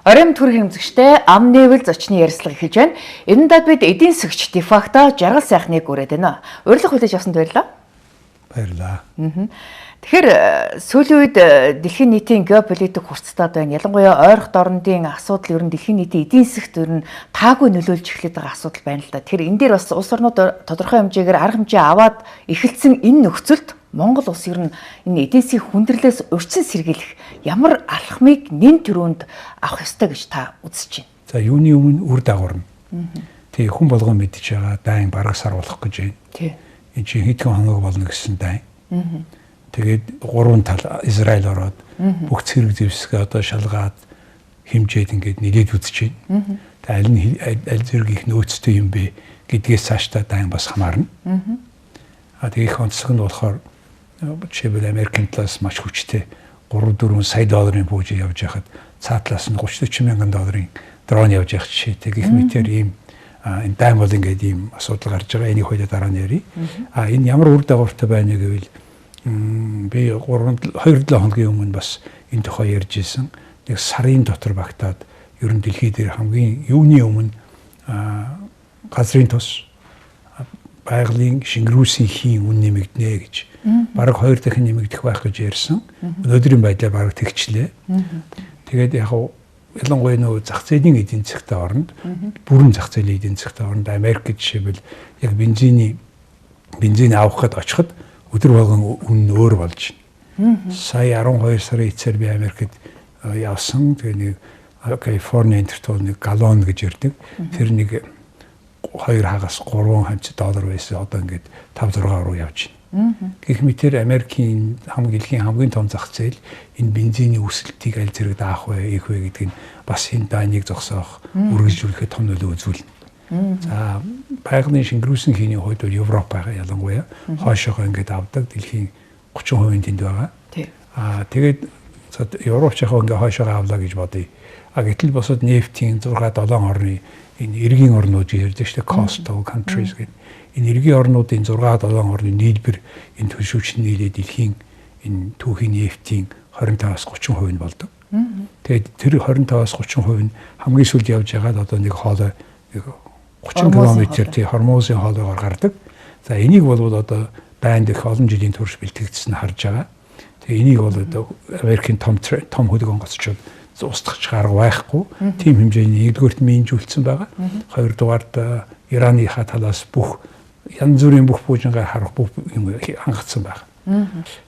Оройн төр хэмжигчтэй ам нээвэл зочны ярилцлага эхэлж байна. Энэ дад бид эдийн засгч дефакто жаргал сайхныг үрээд байна. Урилга хүлээж авсанд баярлалаа. Баярлалаа. Тэгэхээр сүүлийн үед дэлхийн нийтийн геополитик хурцтаад байна. Ялангуяа ойрхон орнуудын асуудал ер нь дэлхийн нийтийн эдийн засгт ер нь таагүй нөлөөлж эхлэх байгаа асуудал байна л да. Тэгэхээр энэ дээр бас улс орнууд тодорхой хэмжээгээр арга хэмжээ аваад эхэлсэн энэ нөхцөлд Монгол улс ер нь энэ эдийн засгийн хүндрэлээс урьдчилан сэргийлэх ямар алхмыг нэн төрөнд авах ёстой гэж та үзэж байна. За юуны өмнө үр дагавар нь. Тэгээ хүн болгон мэдж байгаа дайн бараг сар болох гэж байна. Тий. Энэ чинь хэдхэн хоног болно гэсэн дайн. Тэгээд гурван тал Израиль ороод бүх цэрэг зэвсгээ одоо шалгаад хэмжээд ингээд нэлээд үзэж байна. Тэгээд аль зэрэг их нөөцтэй юм бэ гэдгээс цаашдаа дайн бас хамаарна. Тэгээд их онцлог нь болохоор жишээлбэл Америкийн талаас маш хүчтэй 3-4 сая долларын бюжиг явж байхад цаатлаас нь 30-40 мянган долларын дрон явж явах жишээтэй гэх мэтээр ийм энэ дайм бол ингээд ийм асуудал гарч байгаа. Энийг хоёул дараа нь ярий. Энэ ямар үр дагавартай байна гэвэл би 2-7 хоногийн өмнө бас энэ тухай ярьж ирсэн. Нэг сарын дотор багтаад ер нь дэлхий дээр хамгийн юуны өмнө газрын тус байгалийн шингэрүүлсэн хийн үн нэмэгдэнэ гэж бараг 2 дахин нэмэгдэх байх гэж ярьсан. Өнөөдрийн байдлаар бараг тэгчлээ. Тэгээд яг ялангуяа нөө зах зээлийн эдийн засгийн оронд бүрэн зах зээлийн эдийн засгийн оронд Америк жишээлбэл яг бензин авахд очиход өдөр болгон үн өөр болж байна. Сая 12 сарын эцээр би Америкт явсан. Тэгээ нэг Калифорни энтертол нэг галлон гэж ярьдаг. Тэр нэг 2 хагас 3 хэмжээ доллар байсан. Одоо ингээд 5-6 руу явж байна. Гэх мэтэр Америкийн хамгийн том зах зээл энэ бензиний өсөлтийг аль зэрэг даах вэ, их вэ гэдэг нь бас энэ дайныг зогсоох, үргэлжлүүлэхэд том нөлөө үзүүлнэ. За байгалийн шингэрүүлсэн хийний хувьд Европ байгаа ялангуяа хойшоогоо ингээд авдаг дэлхийн 30% тэнд байгаа. Тэгээд Европч яг ингээд хойшоогоо авлаа гэж бодъё. Гэтэл босод нефтийн 6-7 орны энэ эргийн орнууд ярьдаг шүү дээ, coastal countries гэдэг. Энэ эргийн орнуудын 6-7 орны нийлбэр энэ төлшөөч нийлээ дэлхийн энэ түүхийн нефтийн 25-30% нь болдог. Тэгээд тэр 25-30% нь хамгийн сүүлд явж байгаад одоо нэг хоолой 30 км тий Хормозын хоолойгоор гардаг. За энийг бол одоо дайнд их олон жилийн турш бэлтгэгдсэн харж байгаа. Тэгээ энийг бол одоо Америкийн том хөдөг онгоцчууд устгах арга байхгүй. Тим хэмжээний нэгдүгээрт минжүүлсэн байгаа. Хоёрдугаарт Ираны талаас бүх янз бүрийн бүх буужингаа харах бүх юм хангацсан байгаа.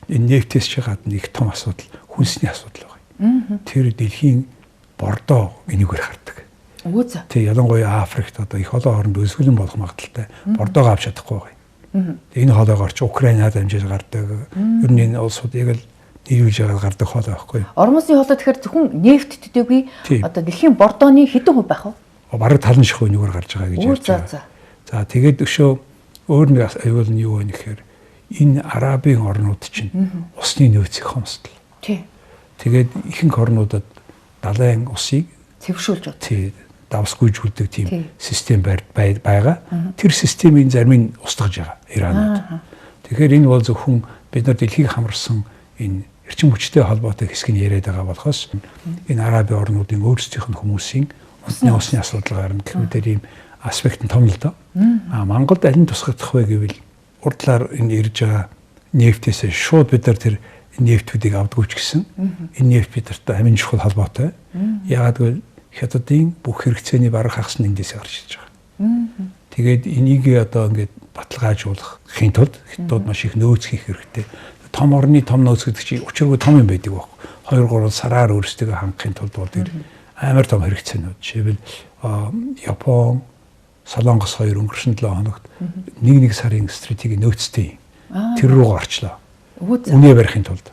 Энэ нефтээс ч гадна их том асуудал, хүнсний асуудал байгаа. Тэр дэлхийн бордоо энийгээр хардаг. Тэг ялангуяа Африкт одоо их олон хооронд өсгөлэн болох магадaltaй бордоог авч чадахгүй байгаа. Энэ хоолойгоор ч Украинад амжиж гардаг. Ер нь энэ улсууд яг л нийлүүлж байгаа гардаг хоолой байхгүй. Ормосын хоолой тэгэхээр зөвхөн нефт төдийгүй одоо дэлхийн бордооны хэдэн хувь байх вэ? Бараг талан шиг өнөөр гарч байгаа гэж ярьж байгаа. За тэгээд өшөө өөр нэг аюул нь юу вэ гэхээр энэ арабын орнууд чинь усны нөөцийг хомсдол. Тэгээд ихэнх орнуудад далайн усыг цэвэршүүлж байна. Тий, давсгүйжүүлдэг тийм систем байгаа. Тэр системийн зарим нь устгаж байгаа Иранууд. Тэгэхээр энэ бол зөвхөн бид нар дэлхийг хамарсан энэ эрчим хүчтэй холбоотой хэсэг нь яриад байгаа болохоос энэ арабын орнуудын өөрсдийнх нь хүмүүсийн усны асуудал гарна гэх мэт ийм аспект нь том л доо. Монголд аль нь тусгагдах вэ гэвэл урдлаар энэ ирж байгаа нефтээс шууд бид нар тэр нефтүүдийг авдаггүй ч гэсэн энэ нефт бидэрт амин чухал холбоотой. Яагаад гэвэл хятадын бүх хэрэгцээний бараг хагас нь эндээс гарч ирж байгаа. Тэгээд энийг одоо ингээд баталгаажуулахын тулд хятад маш их нөөц хийх хэрэгтэй. Том орны том нөөц гэдэг чинь учиргүй том юм байдаг баг. 2-3 сараар өөрсдөө хангахын тулд бол тэр амар том хэрэгцээнүүд. Жишээлбэл Япон, Солонгос хоёр өнгөрсөн 7 хоногт нэг сарын стратеги нөөцтэй тэр рүү орчлоо. Үнэ барихын тулд.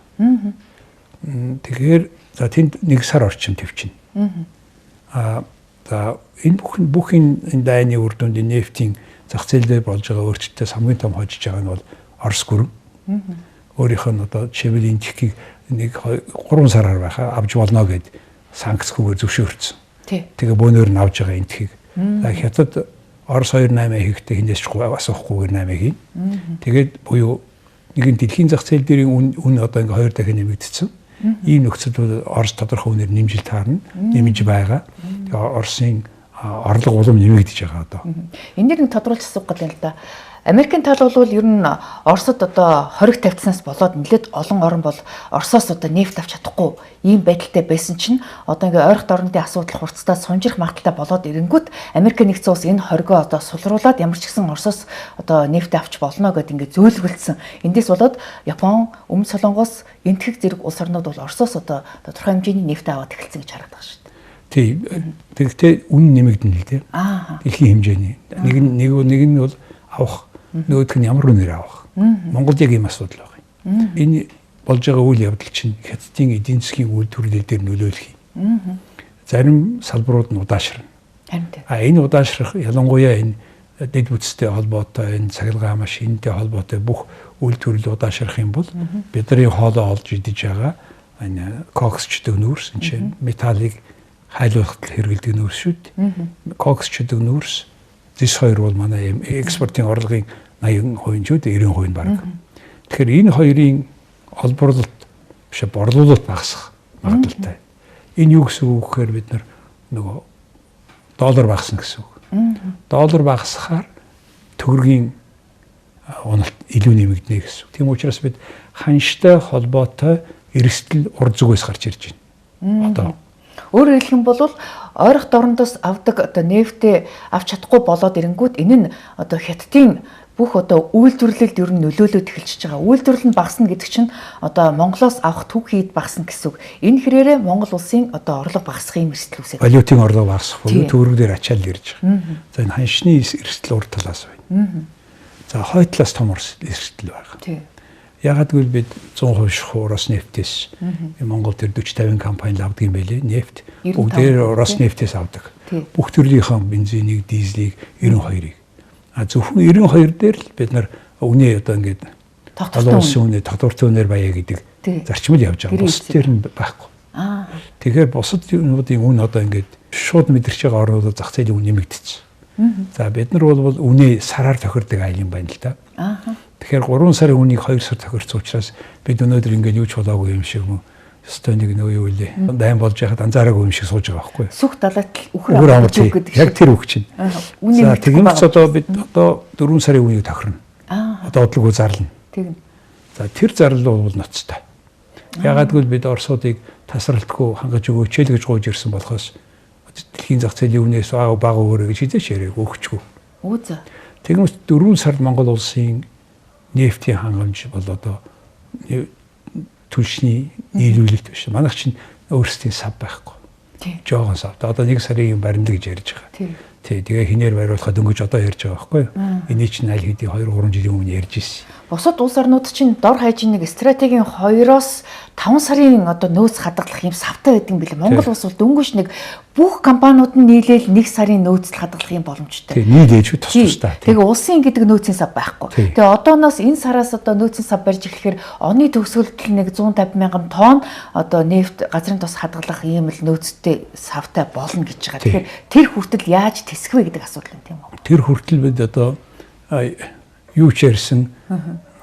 Тэгэхээр за тэнд 1 сар орчим төвчин. За энэ бүхэн энэ дайны үр дүнд нефтийн зах зээлдээ болж байгаа өөрчлөлтөөс хамгийн том хожиж байгаа нь бол Орос гүрэн. Өөрийнх нь одоо жишээлбэл энэ тхийг нэг 3 сараар байхаа авч болно гэд санкцгүйгээр зөвшөөрсөн. Тэгээ бөөнөр нь авж байгаа энэ тхийг. Хятад Орос 2.8 хийхдээ хинээс ч асуухгүйгээр 8 хийн. Тэгээд буюу нэг нь дэлхийн зах зээл дээр үн одоо ингээ 2 дахин нэмэгдсэн. Ийм нөхцөл бол Орос тодорхой үнээр нэмжил таарна, нэмж байгаа. Тэгээ Оросын орлого улам нэмэгдэж байгаа одоо. Энэ нэг тодруулж асуух гол юм л да. Америкийн тал бол ер нь Оросд одоо хориг тавьцснаас болоод нэлээд олон орн бол Оросоос одоо нефть авч чадахгүй ийм байдалтай байсан чинь одоо ингээ ойрхон орнуудын асуудал хурцтай сунжирх магадaltaй болоод ирэнгүүт Америк нэгдсэн улс энэ хоригоо одоо сулруулад ямар ч гэсэн Оросоос одоо нефть авч болно гэдээ ингээ зөөлгөлдсөн. Эндээс болоод Япон, Өмнөд Солонгос, энтхэг зэрэг улс орнууд бол Оросоос одоо тодорхой хэмжээний нефть аваад эхэлсэн гэж харагдаж байна шүү дээ. Тийм. Тэгэхдээ үнэ нэмэгдэнэ л дээ. Дэлхийн хэмжээний. Нэг нь бол авах, нөгөөх нь ямар үнээр авах. Монголд яг ийм асуудал байгаа юм. Энэ болж байгаа үйл явдал чинь хятадын эдийн засгийн үйлдвэрлэл дээр нөлөөлөх юм. Зарим салбарууд нь удаашрна. Энэ удаашрах ялангуяа энэ дэд бүтцтэй холбоотой, энэ цахилгаан машинтай холбоотой бүх үйлдвэрлэл удаашрах юм бол бидний хоолоо олж идэж байгаа энэ коксчдөг нүүрс энэ чинь металлыг хайлуулахад хэрэглэдэг нүүрс шүү дээ. Коксчдөг нүүрс зис хоёр бол манай экспортын орлогын 80% ч үү 90% нь баг. Тэгэхээр энэ хоёрын олборлолт биш борлуулалт багасах магадaltaй. Энэ юу гэсэн үг гэхээр бид нар нөгөө доллар багасна гэсэн үг. Доллар багасхаар төгрөгийн уналт илүү нэмэгдэнэ гэсэн үг. Тийм учраас бид ханштай холбоотой эрсдэл урд зүгээс гарч ирж байна. Одоо өөрөөр хэлэх юм бол ойрох дорндоос авдаг одоо нефтээ авч чадахгүй болоод ирэнгүүт энэ нь одоо хятадын бүх одоо үйлдвэрлэлд ер нь нөлөөлөд эхэлчихэж байгаа. Үйлдвэрлэл нь багасна гэдэг чинь одоо Монголоос авах түүхийд багасна гэсэн үг. Энэ хэрээрээ Монгол улсын одоо орлого багасхын эрсдэл үүсэж байна. Валютын орлого багасах бол төгрөг дээр ачаал ирж байгаа. За энэ ханшны эрсдэл урд талаас байна. За хойд талаас том эрсдэл байгаа. Тийм. Ягаад гэвэл бид 100% шахуу Орос нефтээс Монгол төр 40-50 компани авдаг юм байлээ. Нефть бүгдээр Орос нефтээс авдаг. Бүх төрлийнхөө бензинийг, дизелийг 92-ыг. Зөвхөн 92 дээр л бид нар үнэ одоо ингээд толгойн үнэ, тодорхой үнээр баяа гэдэг зарчмал явж байгаа. Бус дээр нь байхгүй. Тэгэхээр бусад юмнуудын үн одоо ингээд шууд мэдэрч байгаа орнуудад зах зээлийн үн нэмэгдчихсэн. За бид нар бол үнэ сараар тохирдог айл юм байна л да. Тэгэхээр 3 сарын үнийг 2 сар тохирсон учраас бид өнөөдөр ингээд юу ч болоогүй юм шиг юм. Өстой нэг нөө юу вэ? Дайм болж яхад анзаараагүй юм шиг сууж байгаа байхгүй юу? Сүх далайт үхэр амарч үг гэдэг. Яг тэр үг чинь. За тэгмээс одоо бид одоо 4 сарын үнийг тохирно. Одоо бодлого зарлана. Тэгнь. За тэр зарлал бол ноцтой. Ягаад гэвэл бид Оросуудыг тасралтгүй хангаж өгөөч л гэж гуйж ирсэн болохоос дэлхийн зах зээлийн үнээс бага өгөөрэй гэж хизээч яриаг өгчгүй. Үгүй за. Тэгмээс 4 сард Монгол улсын нефтийн хангамж бол одоо түлшний нийлүүлэлт биш. Манайх чинь өөрсдийн сав байхгүй. Жоогон сав. Одоо 1 сарын баримт гэж ярьж байгаа. Тэгээ хинээр бариулахад өнгөж одоо ярьж байгаа байхгүй юу? Эний чинь аль хэдийн 2-3 жилийн өмнө ярьж ирсэн. Бусад улс орнууд чинь дор хаяж нэг стратегийн 2-оос 5 сарын одоо нөөц хадгалах юм савтай байдаг юм билээ. Монгол улс бол дөнгөж нэг бүх компаниуд нь нийлээл 1 сарын нөөцөл хадгалах юм боломжтой. Тэгээ нийлээж тус тустай. Тэгээ улсын гэдэг нөөцийн сав байхгүй. Тэгээ одооноос энэ сараас одоо нөөцийн сав барьж эхлэхээр оны төгсгөлд нэг 150 мянган тонн одоо нефть газрын тос хадгалах ийм л нөөцтэй савтай болно гэж байгаа. Тэгэхээр тэр хүртэл яаж тэсэх вэ гэдэг асуудал юм тийм үү? Тэр хүртэл бид одоо юу ч ярьсан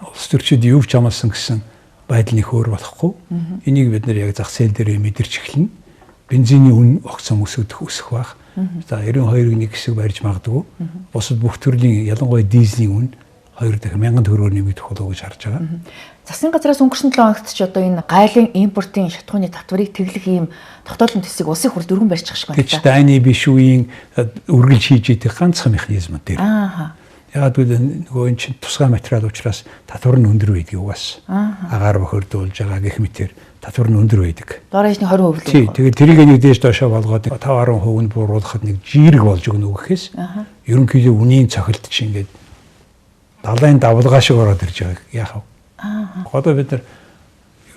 улс төрчид юу ч амлсан гэсэн байдал нэг өөр болохгүй. Энийг бид нэр яг зах зээл дээр мэдэрч эхэлнэ. Бензиний үн огцом өсөх байх. За 92-ыг нэг хэсэг барьж магадгүй. Бусад бүх төрлийн ялангуяа дизелийн үн 2 дахин 1000 төгрөгөөр нэмэгдэх болов гэж харж байгаа. Засгийн газраас өнгөрсөн 7 хоногт ч одоо энэ гайлын импортын шатхууны татварыг тэглэх ийм тогтоолын төсвийг улсын хурл дөрвөн барьж байгаа шүү дээ. Гэвч дайны биш үеийн үргэлж хийж идэх ганцхан механизмууд дээр. Ягаад гэвэл нөгөө эн чинь тусгай материал учраас татвар нь өндөр байдаг угаас. Агаар бохирдуулж байгаа гэх мэтэр татвар нь өндөр байдаг. Доорожны 20% л. Тийм. Тэгээд тэрийг нэг дээш доошоо болгоод 5-10% нь бууруулахад нэг жирэг болж өгнө гэхээс ерөнхийдөө үнийн цохилт чинь ингээд далайн давлгаа шиг ороод ирж байгааг яах вэ? Одоо бид нар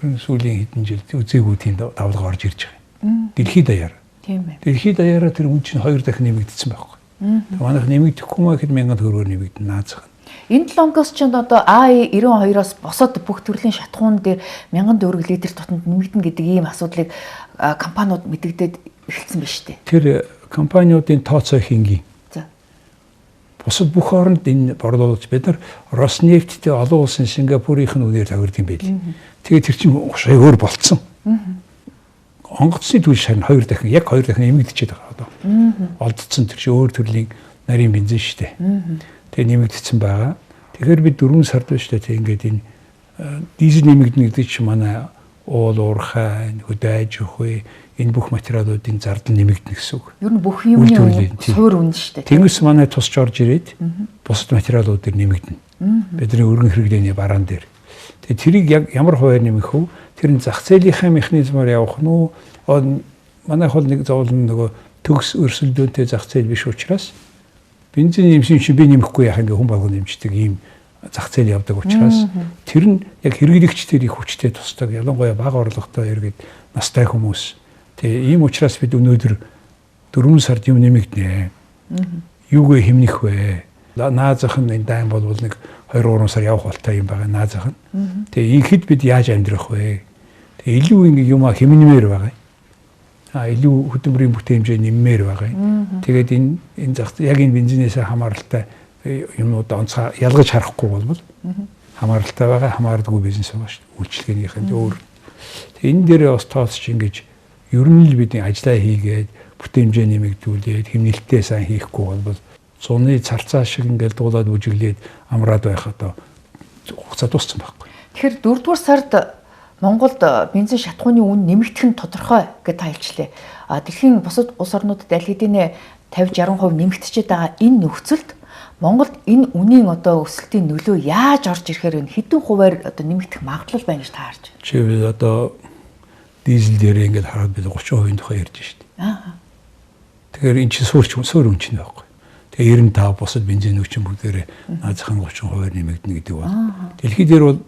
ерөн сүүлийн хэдэн жил үзээгүй тийм давлгаа орж ирж байгаа. Дэлхийд даяар. Тийм ээ. Дэлхийд даяараа тэр үн чинь 2 дахин нэмэгдсэн байхгүй. Манайх нэмэгдэхгүй маа гэхэд 1000 төгрөгөөр нэмэгдэн наазах. Энэ 7 оноос ч одоо АИ92-оос босоод бүх төрлийн шатхуун дээр 1000 төгрөг литр тутамд нэмэгдэнэ гэдэг ийм асуудлыг компаниуд мэдэгдээд эхэлсэн байна шүү дээ. Тэр компаниудын тооцоо хингийн. За. Бусад бүх хооронд энэ борлуулж бид нар Роснефттэй олон улсын Сингапурынх нь үнээр тохирд юм байл. Тэгээд тэр чинь шайгаар болцсон. Онгоцны түлш харин 2 дахин яг 2 дахин нэмэгдчихэд байгаа одоо. Олдсон тэр чинь өөр төрлийн нарийн бензин шүү дээ. Тэгээ нэмэгдсэн байгаа. Тэгэхээр бид 4 сард байна шүү дээ. Тэг ингээд энэ дизель нэмэгдэнэ гэдэг чинь манай уул уурхай, хөдөөж өхөө энэ бүх материалуудын зардал нэмэгдэнэ гэсэн үг. Ер нь бүх юмны суур үнэ шүү дээ. Тэнгис манай тусч орж ирээд бусад материалууд дээр нэмэгдэнэ. Бидний өргөн хэрэглээний бараан дээр. Тэгээ тэрийг яг ямар хуваар нэмэх вэ? Тэр нь зах зээлийнхаа механизмаар явах нь уу? Манайх бол нэг зовлон нөгөө төгс өрсөлдөөнтэй зах зээл биш учраас бензин нэмсэн чинь би нэмэхгүй яах ингээ хүн болгон нэмждэг ийм зах зээл явдаг учраас тэр нь яг хэрэглэгчдэр их хүчтэй тусдаг. Ялангуяа бага орлоготой иргэд настай хүмүүс. Тэгээ ийм учраас бид өнөөдөр 4 сард юм нэмэгдэнэ. Юугээ хэмнэх вэ? Наазах нь энэ дайм бол нэг 2-3 сар явах болтой юм байгаа наазах нь. Тэгээ инхэд бид яаж амьдрах вэ? Тэгээ илүү ингэ юм хэмнэмээр байгаа. Илүү хөдөлмөрийн бүтээмжээ нэммээр байгаа. Тэгээд энэ зах яг энэ бензинээс хамааралтай юмнууд онцгой ялгаж харахгүй болбол хамааралтай байгаа хамаардаггүй бизнес байгаа шүү дээ. Үйлчлэгээнийх нь өөр. Тэгээ энэ дээр бас тооцч ингэж ер нь л бидний ажиллаа хийгээд бүтээмжээ нэмэгдүүлээд хэмнэлтээ сайн хийхгүй болбол зуны царцаа шиг ингээл дуулаад үжиглээд амраад байх одоо хугацаа дууссан байхгүй. Тэгэхээр 4-р сард Монголд бензин шатхууны үн нэмэгдэх нь тодорхой гэж та хэлчлээ. Дэлхийн бусад улс орнуудад аль хэдийн 50-60% нэмэгдчихэд байгаа энэ нөхцөлд Монголд энэ үнийн одоо өсөлтийн нөлөө яаж орж ирэхээр вэ? Хэдэн хувиар одоо нэмэгдэх магадлал байна гэж та харж байна? Чи одоо дизель дээр ингээд хараад бид 30% тухай ярьж штеп. Тэгэхээр эн чинь суур үн чинь байхгүй. Тэгээ 95 бусад бензин өчн бүгдээрээ наазахын 30% нэмэгдэнэ гэдэг бол. Дэлхий дээр бол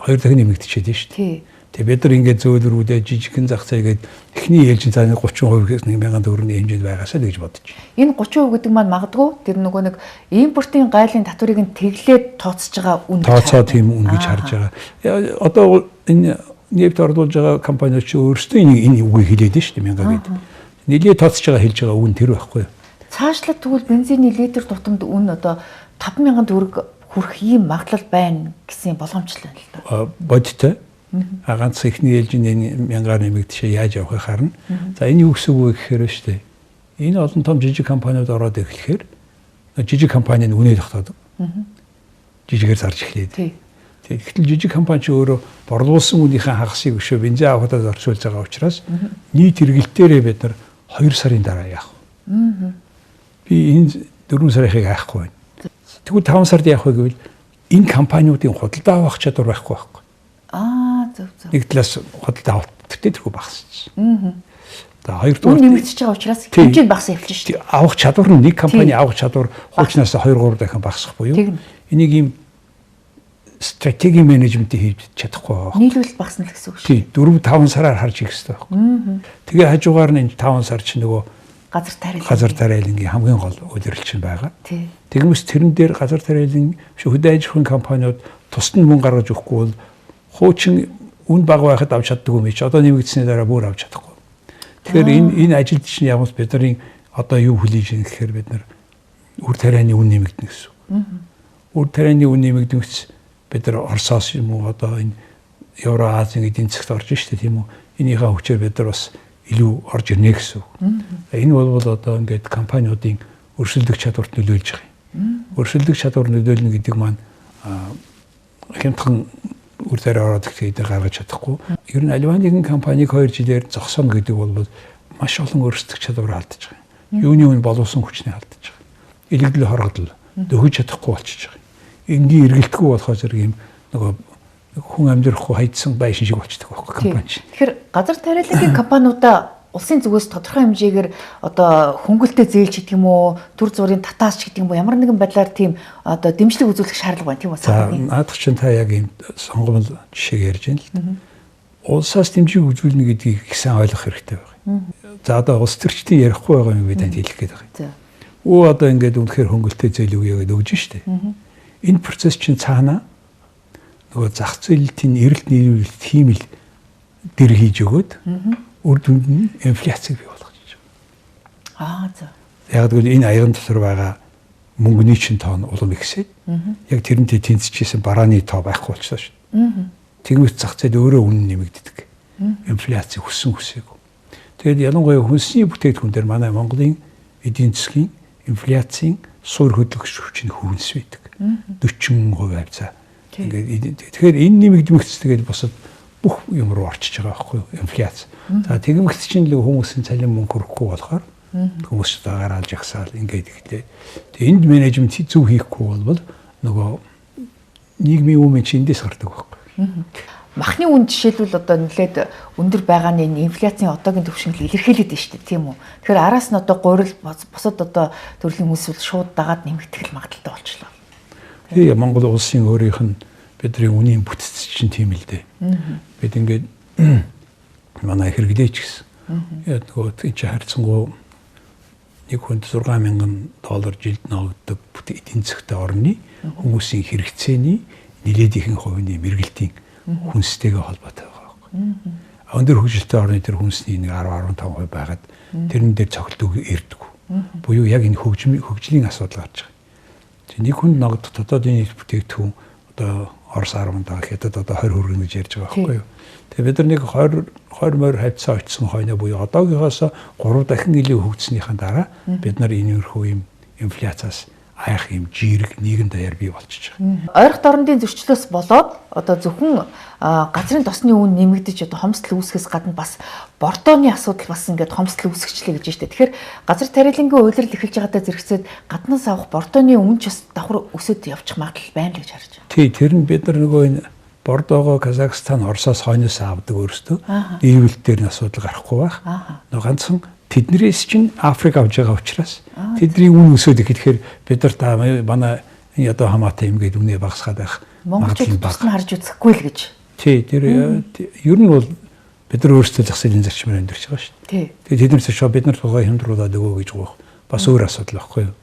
2 дахин нэмэгдчихэд байна шүү дээ. Тэгээ бид нар ингээд зөөлрүүдээ жижигхэн зах зээгээд эхний ээлжин цааны 30%-ээс 1,000 төгрөгийн хэмжээнд байгаасаа л гэж бодож байна. Энэ 30% гэдэг маань магадгүй тэр нөгөө нэг импортын гайлын татварыг нь тэглээд тооцож байгаа үн. Тооцоо тийм үн гэж харж байгаа. Одоо энэ нефт орлуулж байгаа компаниуд ч өөрсдөө энэ үгийг хэлээд байна шүү дээ 1000 гэдэг. Нэлээд тооцож байгаа хэлж байгаа үн тэр байхгүй юу? Цаашлаад тэгвэл бензиний литр тутамд үн одоо 5,000 төгрөг хүрэх ийм магадлал байна гэсэн боломжтой байна л да. Бодтой. Ганц ихний ээлжийн 1000-аар нэмэгдэшээ яаж явахыг харна. За энэ юу гэсэн үг вэ гэхээр шүү дээ. Энэ олон том жижиг компаниуд ороод ирэхээр жижиг компанийн үнэ тогтоодог. Жижигээр зарж эхлээд. Тэгэхдээ жижиг компани ч өөрөө борлуулсан үнийхээ хагасыг өшөө бензин авахудаа зорчулж байгаа учраас нийт эргэлтээрээ бид нар 2 сарын дараа яах вэ? Би энэ 4 сарыг яахгүй байна. Тэгвэл 5 сард яах вэ гэвэл энэ компаниудын худалдаа авах чадвар байхгүй байхгүй. Зөв. Нэг талаас худалдаа авалт тэрхүү багасчихсан. За хоёрдугаар нэмэгдэж байгаа учраас хэмжээ багасаа явуулж шүү дээ. Авах чадвар нь нэг компани авах чадвар хуучнаас 2-3 дахин багасах буюу энийг ийм стратеги менежментийг хийж чадахгүй байгаа. Нийлүүлэлт багасна л гэсэн үг шүү. Тий, 4-5 сараар харж хийх хэрэгтэй байхгүй. Тэгээ хажуугаар нь энэ 5 сар чинь нөгөө газар тариалангийн хамгийн гол удирдлагч нь байгаа. Тэгмээс тэрэн дээр газар тариалан хөдөө аж ахуйн компаниуд тусад нь мөнгө гаргаж өгөхгүй бол хуучин үн бага байхад авч чаддаг юм чи одоо нэмэгдсэний дараа бүр авч чадахгүй. Тэгэхээр энэ ажилд чинь ямаас бидний одоо юу хүлээж ийн гэхээр бид нар үр тарианы үн нэмэгдэнэ гэсэн үг. Үр тарианы үн нэмэгдэнэс бид нар Оросоос юм уу одоо энэ Евроазийн эдийн засагт орж штэ тийм үү. Энийхээ хүчээр бид нар бас илүү орж ирнэ гэсэн үг. Энэ бол одоо ингээд компаниудын өрсөлдөх чадварт нөлөөлж байгаа юм. Өрсөлдөх чадвар нөлөөлнө гэдэг маань хямдхан үр тариа ороод ирэхэд гаргаж чадахгүй. Ер нь аливаа нэгэн компаниг 2 жилээр зогсооно гэдэг бол маш олон өрсөлдөх чадвар алдаж байгаа юм. Юуны үн боловсон хүчний алдаж байгаа. Илэгдэл хоргодол дөхөж чадахгүй болчихж байгаа. Энгийн эргэлтгүй болохоо зэрэг юм нөгөө хүн амьдрахгүй хайдсан байшин шиг болчихдог байхгүй компани чинь. Тэгэхээр газар тариалангийн компаниудаа улсын зүгээс тодорхой хэмжээгээр одоо хөнгөлөлтөд зээлж гэдэг юм уу, төр зургийн татаас ч гэдэг юм уу, ямар нэгэн байдлаар тийм одоо дэмжлэг үзүүлэх шаардлага байна тийм үү? За наадах чинь та яг ийм сонгомл жишээ ярьж байна л. Улсаас дэмжлэг үзүүлнэ гэдгийг их сайн ойлгох хэрэгтэй байна. За одоо улс төрчдийн ярихгүй байгаа юм би танд хэлэх гээд байгаа. Өө одоо ингээд үнэхээр хөнгөлөлтөд зээл өгье гэдэг өгж штэ. Энэ процесс чинь цаана нөгөө зах зээлийн эрэлт нийлүүлэлт тийм л дэр хийж өгөөд үр дүнд нь инфляцийг бий болгож байгаа. За. Яг гэвэл энэ аяган дотор байгаа мөнгөний чин тоо нь улам ихсээд яг тэрнтэй тэнцэжсэн барааны тоо байхгүй болчихсон шүү дээ. Тэгмээс зах зээл өөрөө үнэн нэмэгддэг. Инфляци хүссэн хүсээгүй. Тэгээд ялангуяа хүнсний бүтээгдэхүүн дээр манай Монголын эдийн засгийн инфляцийн суур хөдөлгөгч хүч нь хүнс байдаг. 40% хавцаа. Тэгэхээр энэ нэмэгдмэгц тэгээд босод бүх юм руу орчиж байгаа байхгүй юу? Инфляц. За тэгмэгц чинь л хүмүүсийн цалин мөнгө хүрэхгүй болохоор хүмүүс гараалжягсаал ингээд ихлээ. Тэгээд энд менежмент зөв хийхгүй бол нөгөө нийгмийн үн чинь эндээс гардаг байхгүй. Махны үн жишээлбэл одоо нэлээд өндөр байгаа нь энэ инфляцийн одоогийн түвшингэл илэрхийлээд байна шүү дээ, тийм үү? Тэгэхээр араас нь одоо гурил босод одоо төрлийн хүнсэл шууд дагаад нэмэгдэх магадaltaй болчихлоо. Тэгээ Монгол улсын өөрийнх нь бидний үнийн бүтц чинь тийм л дээ. Бид ингээд манай хэрэглээч гэсэн. Яг нөгөө тийм чи харьцангуй нэг хүнд $6,000 жилд ногддог эдийн засгт орны хүмүүсийн хэрэгцээний нэлээд ихэнх хувийн мэргэлтийн хүнстэйгээ холбоотой байгаа байхгүй. Өндөр хөгжилтэй орны тэр хүнсний нэг 10-15% байгаад тэрэн дээр цогцолтог ирдэг. Буюу яг энэ хөгжлийн асуудал гарч байгаа. Тэг нэг хүн ногдох дотоодын бүтээгдэхүүн одоо Орос 10 даа хятад одоо 20 хүргэн гэж ярьж байгаа байхгүй юу. Тэгээ бид нар нэг 20 морь хавцаа очсон хойно буюу одоогийнхоос 3 дахин илүү хөгжснийхаа дараа бид нар энэрхүү юм инфляцаас айх юм жирэг нийгэм даяар бий болчихж байгаа. Ойрох дорнодын зөрчлөөс болоод одоо зөвхөн газрын тосны үн нэмэгдэж одоо хомсдол үүсгэхээс гадна бас бордооны асуудал бас ингээд хомсдол үүсгэжлээ гэж байна. Тэгэхээр газар тариалангийн үйлрэл эхэлж байгаадаа зэрэгцээд гаднаас авах бордооны үн ч бас давхар өсөд явчих магадлал байна л гэж харж байна. Тий, тэр нь бид нар нөгөө энэ бордоогоо Казахстан, Оросоос хойноос авдаг өөрсдөө нийлүүлэлт дээр нь асуудал гарахгүй байх. Нөгөө ганцхан тэднээс чинь Африк авж байгаа учраас тэдний үн өсөд ихэхээр бид нар манай одоо хамаатай юм гээд үнэ багасгаад байх. Монголчууд бас нь харж үзэхгүй л гэж. Тий, тэр ер нь бол бид нар өөрсдөө зах зээлийн зарчмаар амьдарч байгаа шүү дээ. Тэгээд тэднээс ч бид нар тугай хямдруулаад өгөө гэж гоох бас өөр асуудал байхгүй юу.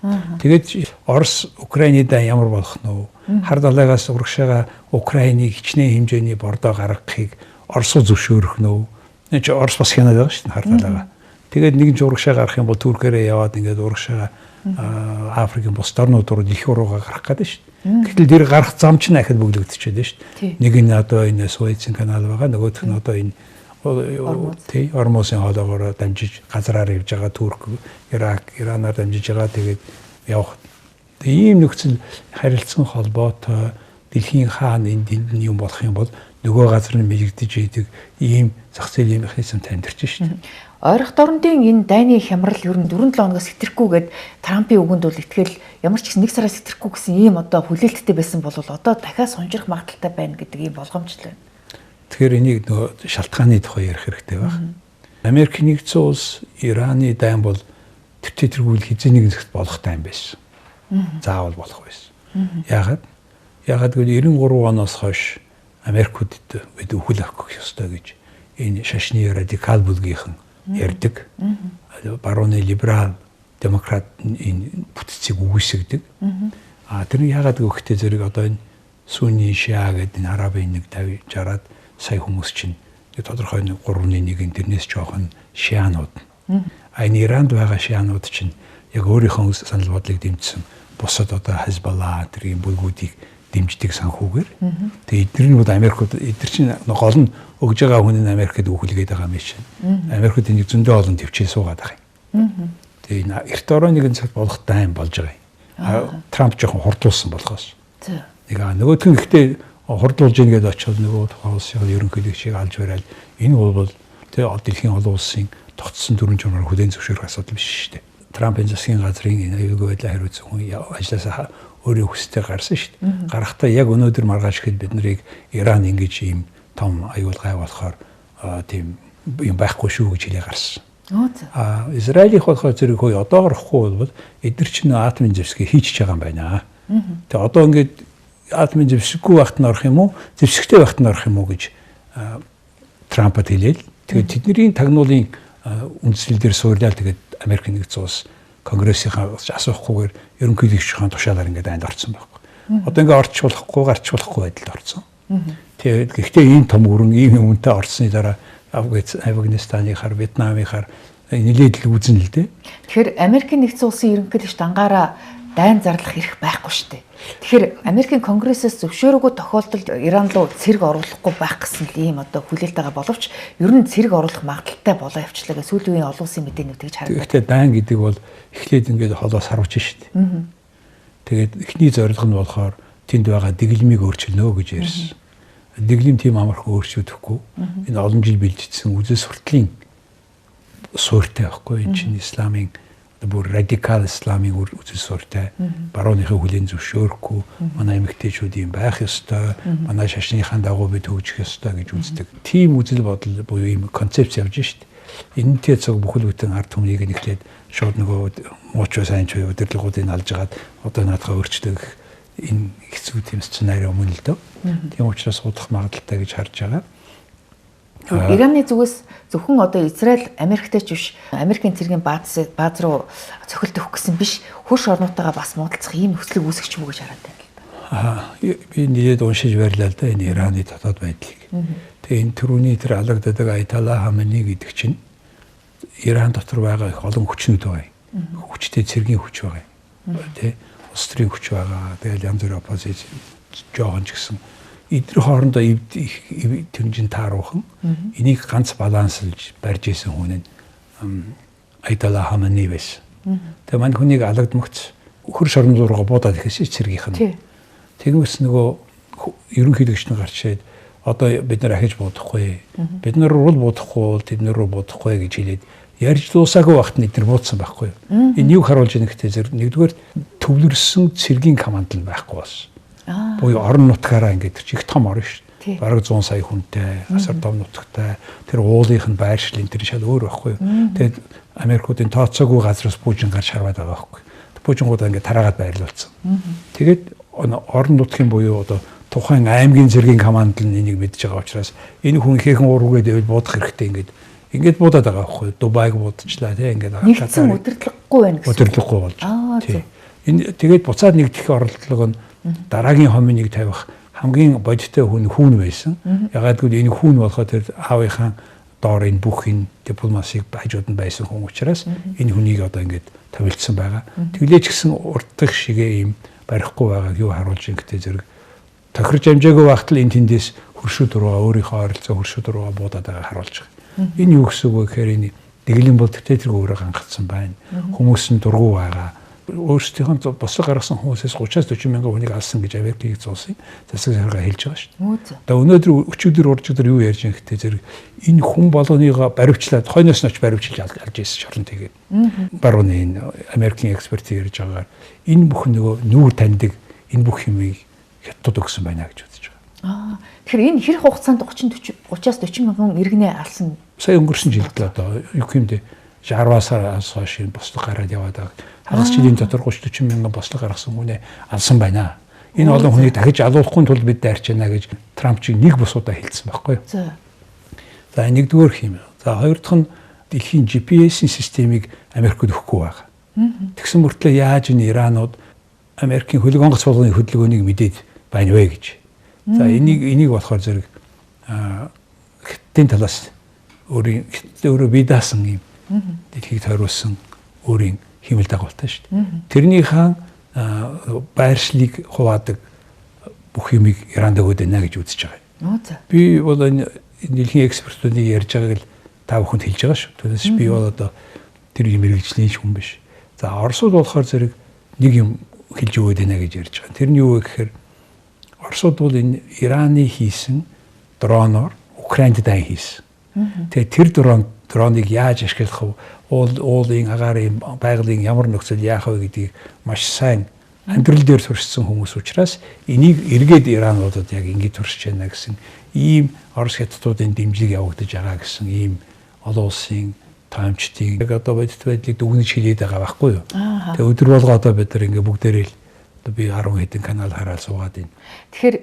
Тэгээд Орос Украинидаа ямар болох нь вэ? Хар далайгаас урагшаага Украиныг хичнээн хэмжээний бордоо гаргахыг Оросоо зөвшөөрөх нь вэ? Энд чи Орос бас хянаад байгаа шүү дээ хар далайгаа. Тэгээд нэгэн ч урагшаа гарах юм бол Туркээрээ яваад ингээд урагшаа Африкийн бус орнууд руу их урууга гарах гэдэг шүү дээ. Гэтэл тэр гарах зам чинь ахад бүглэгдчихэд дээ шүү дээ. Нэг нь одоо энэ Суэцын канал байгаа, нөгөөх нь одоо энэ тий Ормосын хоолоогоор дамжиж газраар явж байгаа Турк, Ирак, Иранаар дамжиж байгаа тэгээд явах. Ийм нөхцөл харилцан холбоотой дэлхийн хаана энд юм болох юм бол нөгөө газар нь мэлэгдэж идэг ийм зах зээлийн механизм амьдарч шүү дээ. Ойрох дорнодын энэ дайны хямрал ер нь 4-7 хоногоос хэтрэхгүйгээд Трампын үгэнд бол итгэл ямар ч гэсэн нэг сараас хэтрэхгүй гэсэн ийм одоо хүлээлттэй байсан бол одоо дахиад сунжрах магадaltaй байна гэдэг ийм болгоомжтой байна. Тэгэхээр энийг нөгөө шалтгааны тухай ярих хэрэгтэй байна. Америк нэгдсэн улс Ираны дайн бол тэргүүл хизээний хэсэгт болох дайн байсан. Заавал болох байсан. Яагаад гэвэл 93 оноос хойш Америкуудад бид үхэл авах ёстой гэж энэ шашны радикал бүлгийнхэн ярьдаг. Барууны либерал демократ энэ бүтцийг үгүйсгдэг. Тэр нь яагаад гэвэл зэрэг одоо энэ Сүнни Шиа гэдэг энэ арабын нэг 50-60-аад сая хүмүүс чинь тодорхой 3/1 тэрнээс жоох нь шианууд. Энэ Иранд байгаа шианууд чинь яг өөрийнхөө санал бодлыг дэмжсэн бусад одоо Хизбалла тэрийн бүлгүүдийг дэмждэг санхүүгээр. Тэгээ эдгээр нь Америкууд эдгээр чинь гол нь өгж байгаа хүн нь Америкт үхэлгээд байгаа юм шиг. Америкт энийг зөндөө олон төвчээ суугаад байгаа юм. Тэгээ энэ эрт орон нэгэн цаг болох дайн болж байгаа юм. Трамп жоохон хурдуулсан болохоос. Нэг нөгөөх нь ихтэй хурдуулж ийнгээд очиод нөгөө улсын ерөнхийлөгчийг алж барайл энэ бол тэгээ дэлхийн олон улсын тогтсон дүрм журмаар хүлээн зөвшөөрөх асуудал биш шүү дээ. Трампын засгийн газрын энэ аюулгүй байдлаа хариуцсан хүн ажилласаа өөрийн хүсэлтэд гарсан шүү дээ. Гарахтаа яг өнөөдөр маргааш хэд бид нарыг Иран ингэж ийм том аюулгай болохоор тийм юм байхгүй шүү гэж хэлээ гарсан. Израилийн болохоор зэрэг хөөе одоогор ахгүй бол эдгээр чинь атомын зэвсгээ хийчихэж байгаа юм байна. Тэгээ одоо ингээд атомын зэвсэггүй байхад нь орох юм уу? Зэвсэгтэй байхад нь орох юм уу гэж Трампад хэлээл. Тэгээд тэдний тагнуулын үндслэл дээр суурлаад тэгээд Америк нэгдсэн улс конгрессийнхаа асуухгүйгээр ерөнхийлөгчийн тушаалаар ингээд анд орсон байхгүй. Одоо ингээд орч болохгүй, гарч болохгүй байдалд орсон. Тэгээд гэхдээ ийм том өрн ийм үнэтэй орсны дараа Афганистаныхаар, Вьетнамынхаар нэлээд л үзэн л дээ. Тэгэхээр Америк нэгдсэн улсын ерөнхийлөгч дангаараа дайн зарлах эрх байхгүй шүү дээ. Тэгэхээр Америкийн Конгрессээс зөвшөөрөөгүй тохиолдолд Иран руу цэрэг оруулахгүй байх гэсэн ийм одоо хүлээлт байгаа боловч ер нь цэрэг оруулах магадaltaй болоо явчлаа гэж сүүлийн үеийн олон улсын мэдээнүүд тэгж харагдав. Тэгэхдээ дайн гэдэг бол эхлээд ингээд холоос харвч шүү дээ. Тэгээд эхний зорилго нь болохоор тэнд байгаа дэглэмийг өөрчилнө гэж ярьсан. Дэглэм тийм амархан өөрчлөгдөхгүй. Энэ олон жил бэлжсэн үзэл сурталын суурьтай байхгүй. Энэ чинь исламын бүр радикал исламын үзэл суурьтай барууныхаа хүлээн зөвшөөрөхгүй манай эмэгтэйчүүд юм байх ёстой, манай шашныхаа дагуу бид хөгжих ёстой гэж үздэг. Тийм үзэл бодол буюу ийм концепц явж шít. Энэтэй цаг бүхэл бүтэн ард түмнийг нэхлээд шууд нөгөө муучуу сайн ч удирдлагуудыг алж агаад одоо наадхаа өөрчлөг энэ хэцүү тийм сценари өмнө л дөө. Тийм учраас удах магадaltaй гэж харж байгаа. Ираны зүгээс зөвхөн одоо Израиль Америктэй ч биш Америкийн цэргийн бааз руу цохилт өгөх гэсэн биш хөрш орнуудтайгаа бас муудалцах ийм нөхцөлийг үүсгэж мүү гэж хараад байна. Би нэлээд уншиж байрлаа л да энэ Ираны дотоод байдлыг. Тэгээ энэ түрүүний тэр алагддаг Айтала Хаменei гэдэг чинь Иран дотор байгаа их олон хүчнүүд байгаа. Хүчтэй цэргийн хүч байгаа. Тэ улс төрийн хүч байгаа. Тэгээ янз бүрийн оппозиц жоохон ч гэсэн эдгээр хоорондоо тэрнжин тааруулхан энийг ганц баланслж барьж исэн хүн нь Айтала Хаменei байсан. Тэгээ мань хүнийг алагдмагц хөрш орон руугаа буудаад ихэсэн цэргийнх нь. Тэгмээс нөгөө ерөнхийлөгч нь гарч ирээд одоо бид нар ахиж буудахгүй. Бид нар руу буудахгүй бол тэднэр рүү буудахгүй гэж хэлээд ярьж дуусаагүй багт нь эдгээр буудсан байхгүй. Энэ юг харуулж байгаа гэхдээ зэрэг нэгдүгээр төвлөрсөн цэргийн команд л байхгүй болсон. Буюу орон нутгаараа ингээд их том орн шүү дээ. Бараг 100 сая хүнтэй, асар том нутагтай. Тэр уулынх нь байршлын тэр шал өөр байхгүй. Тэгээд Америкуудын тооцоогүй газраас Пужин гарч харваад байгаа байхгүй. Пужингуудаа ингээд тараагаад байрлуулсан. Тэгээд орон нутгийн буюу одоо тухайн аймгийн цэргийн команд л энийг мэдж байгаа учраас энэ хүн ихээхэн уургээд байвал буудах хэрэгтэй ингээд буудаад байгаа байхгүй. Дубайг буудчихлаа тий ингээд нэгдсэн удирдлаггүй байна гэсэн. Удирдлаггүй болж. Энэ тэгээд буцаад нэгдэх оролдлого нь дараагийн хомыг тавих хамгийн бодиттой хүн байсан. Ягаад гэвэл энэ хүн болохоо тэр аавынхаа доор энэ бүх энэ дипломасыг хажууд нь байсан хүн учраас энэ хүнийг одоо ингээд тавилдсан байгаа. Тэглээч гэсэн урддах шигээ ийм барихгүй байгааг юу харуулж ингэтэй зэрэг тохирч амжаагүй багт л энэ тэндээс хөршүүд руугаа өөрийнхөө ойролцоо хөршүүд руугаа буудаад байгааг харуулж байгаа. Энэ юу гэсэн үг вэ гэхээр энэ дэглэм бол тэр өөрөө гангацсан байна. Хүмүүс нь дургу байгаа. Өөрсдийнхөө бослог гаргасан хүмүүсээс 30-40 мянган хүнийг алсан гэж Америкийн зулсын засаг захиргаа хэлж байгаа шүү дээ. Одоо өнөөдөр өчигдөр уржигдөр юу ярьж байгаа гэхдээ зэрэг энэ хүн болгоныгоо баривчлаад хойноос нь ч баривчилж алж ирсэн шорон тэгээд барууны энэ Америкийн эксперт ярьж байгаагаар энэ бүх нөгөө нүүр таньдаг энэ бүх юмыг хятад өгсөн байна гэж үзэж байгаа. Тэгэхээр энэ хэр хугацаанд 30-40 мянган иргэнэ алсан. Сая өнгөрсөн жилд одоо юу юм бэ? 60-аас хойш бослог гараад яваад байгаа. Хагас жилийн дотор 30-40 мянган бослог гаргасан хүнээ алсан байна. Энэ олон хүнийг дахиж алуулахгүй тул бид дайрч яана гэж Трамп чинь нэг бус удаа хэлсэн байхгүй юу? За нэгдүгээр юм. За хоёр дахь нь дэлхийн GPS-ийн системийг Америкт өгөхгүй байгаа. Тэгсэн мөртлөө яаж энэ Иранууд Америкийн хөлөг онгоц болгоны хөдөлгөөнийг мэдээд байна вэ гэж. За энийг болохоор зэрэг Хятадын талаас өөрөө бие даасан юм дэлхийг тойруулсан өөрийн хэмэл дагуултай шүү дээ. Тэрнийхээ байршлыг хуваадаг бүх юмыг Иранд өгöd байна гэж үзэж байгаа. Би бол энэ дэлхийн экспертуудыг ярьж байгааг л та бүхэнд хэлж байгаа шүү. Түүнээс би бол одоо тэр юм мэрэгжлийн хүн биш. За Оросууд болохоор зэрэг нэг юм хэлж өгöd байна гэж ярьж байгаа. Тэр нь юу вэ гэхээр Оросууд бол энэ Ираны хийсэн дроноор Украинд дан хийсэн. Тэгээ тэр дроныг яаж ашиглах вэ? Уулын агаарын байгалийн ямар нөхцөл яах вэ гэдгийг маш сайн амьдрал дээр туршсан хүмүүс учраас энийг эргээд Ирануудад яг ингэж туршиж байна гэсэн ийм Орос хятадуудын дэмжлэг явагдаж байгаа гэсэн ийм олон улсын таамжтыг яг одоо бодит байдлыг дүгнэж хэлээд байгаа байхгүй юу? Тэгээ өдөр болго одоо бид нар ингээ бүгдээрээ л одоо би 10 хэдэн канал хараад суугаад байна. Тэгэхээр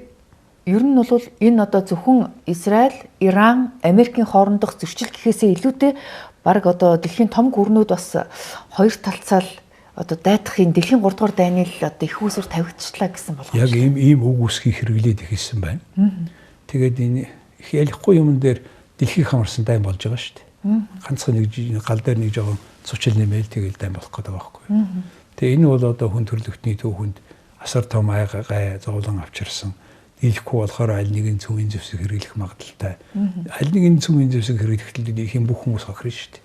ер нь бол энэ одоо зөвхөн Израиль, Иран, Америкийн хоорондох зөрчил гэхээсээ илүүтэй баг одоо дэлхийн том гүрнүүд бас хоёр талцаал одоо дайдахын дэлхийн 3 дугаар дайны л одоо их усүр тавигдчихлаа гэсэн болгоо. Яг ийм үг үсгийг хэрэглээд ихсэн байна. Тэгээд энэ их ялахгүй юм дээр дэлхийг хамарсан дайн болж байгаа шүү дээ. Ганцхан нэг гал дээр нэг жоохон цуучил нэмэл тэгэл дан болох гэдэг байхгүй. Тэгээ энэ бол одоо хүн төрлөختний төвхөнд асар том гай зовлон авчирсан. Дийлэхгүй болохоор аль нэгэн цөмийн зэвсэг хэрэглэх магадaltaй. Аль нэгэн цөмийн зэвсэг хэрэглэхдээ ийм бүх хүмүүс хохирно шүү дээ.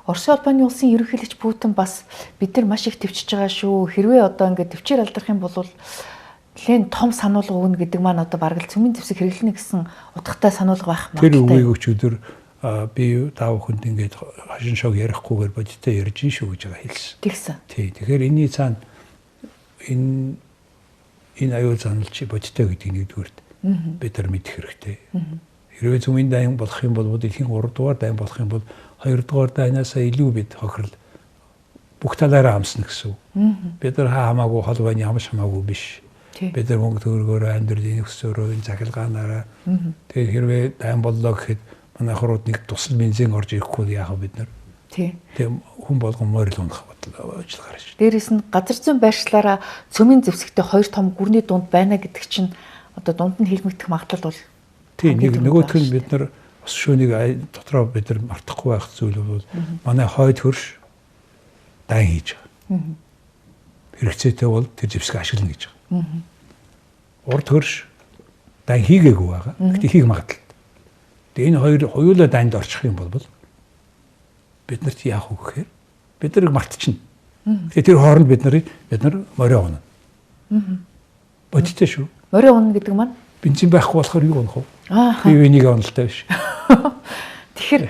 Оросын албаны улсын ерөнхийлөгч Путин бас бид нар маш их төвчж байгаа шүү. Хэрвээ одоо ингээд төвчээр алдрах юм бол нэлээд том сануулга өгнө гэдэг маань одоо бараг л цөмийн зэвсэг хэрэглэнэ гэсэн утгатай сануулга байх магадaltaй. Тэр үгийг өчигдөр би тав хүнд ингээд хашин шог ярихгүйгээр бодиттой ярьж шүү гэж байгаа хэлсэн. Тэгсэн. Тий. Тэгэхээр энэний цаана энэ аюул заналч бодиттой гэдгийг нэгдүгээрт бид нар мэдэх хэрэгтэй. Хэрвээ цөмийн дайн болох юм бол дэлхийн 3 дугаар дайн болох юм бол 2 дугаар дайнаасаа илүү бид хохирол бүх талаараа амсна гэсэн. Бид нар хамаагүй холбооны амш хамаагүй биш. Бид нар мөнгө төгрөгөөр амьдралын өсөөрөө энэ захилгаанаараа тэгээд хэрвээ дайн боллоо гэхэд манай хорууд нэг тусал бензин орж ирэхгүй яах вэ бид нар? Тэгээ хүн болгон морил унах ажиллагаа шүү. Дээрээс нь газар зүйн байршлаараа цөмийн зэвсэгтэй 2 том гүрний дунд байна гэдэг чинь одоо дунд нь хэлмэгдэх магадлал бол тийм нөгөөх нь бид нар ус шөөнийг дотроо бид нар мартахгүй байх зүйл бол манай хойд хөрш дан хийж байгаа. Хэрэгцээтэй бол тэр зэвсэг ашиглана гэж байгаа. Урд хөрш дан хийгээгүй байгаа. Гэхдээ хийх магадлал. Тэгээ энэ хоёр хоёулаа данд орчих юм бол бид нарт яах вэ гэхээр бид нарыг мартчихна. Тэгээ тэр хооронд бид нар морио унана. Бодиттой шүү. Морио унана гэдэг маань бензин байхгүй болохоор юу унах вэ? Би энийг уналтаа биш. Тэгэхээр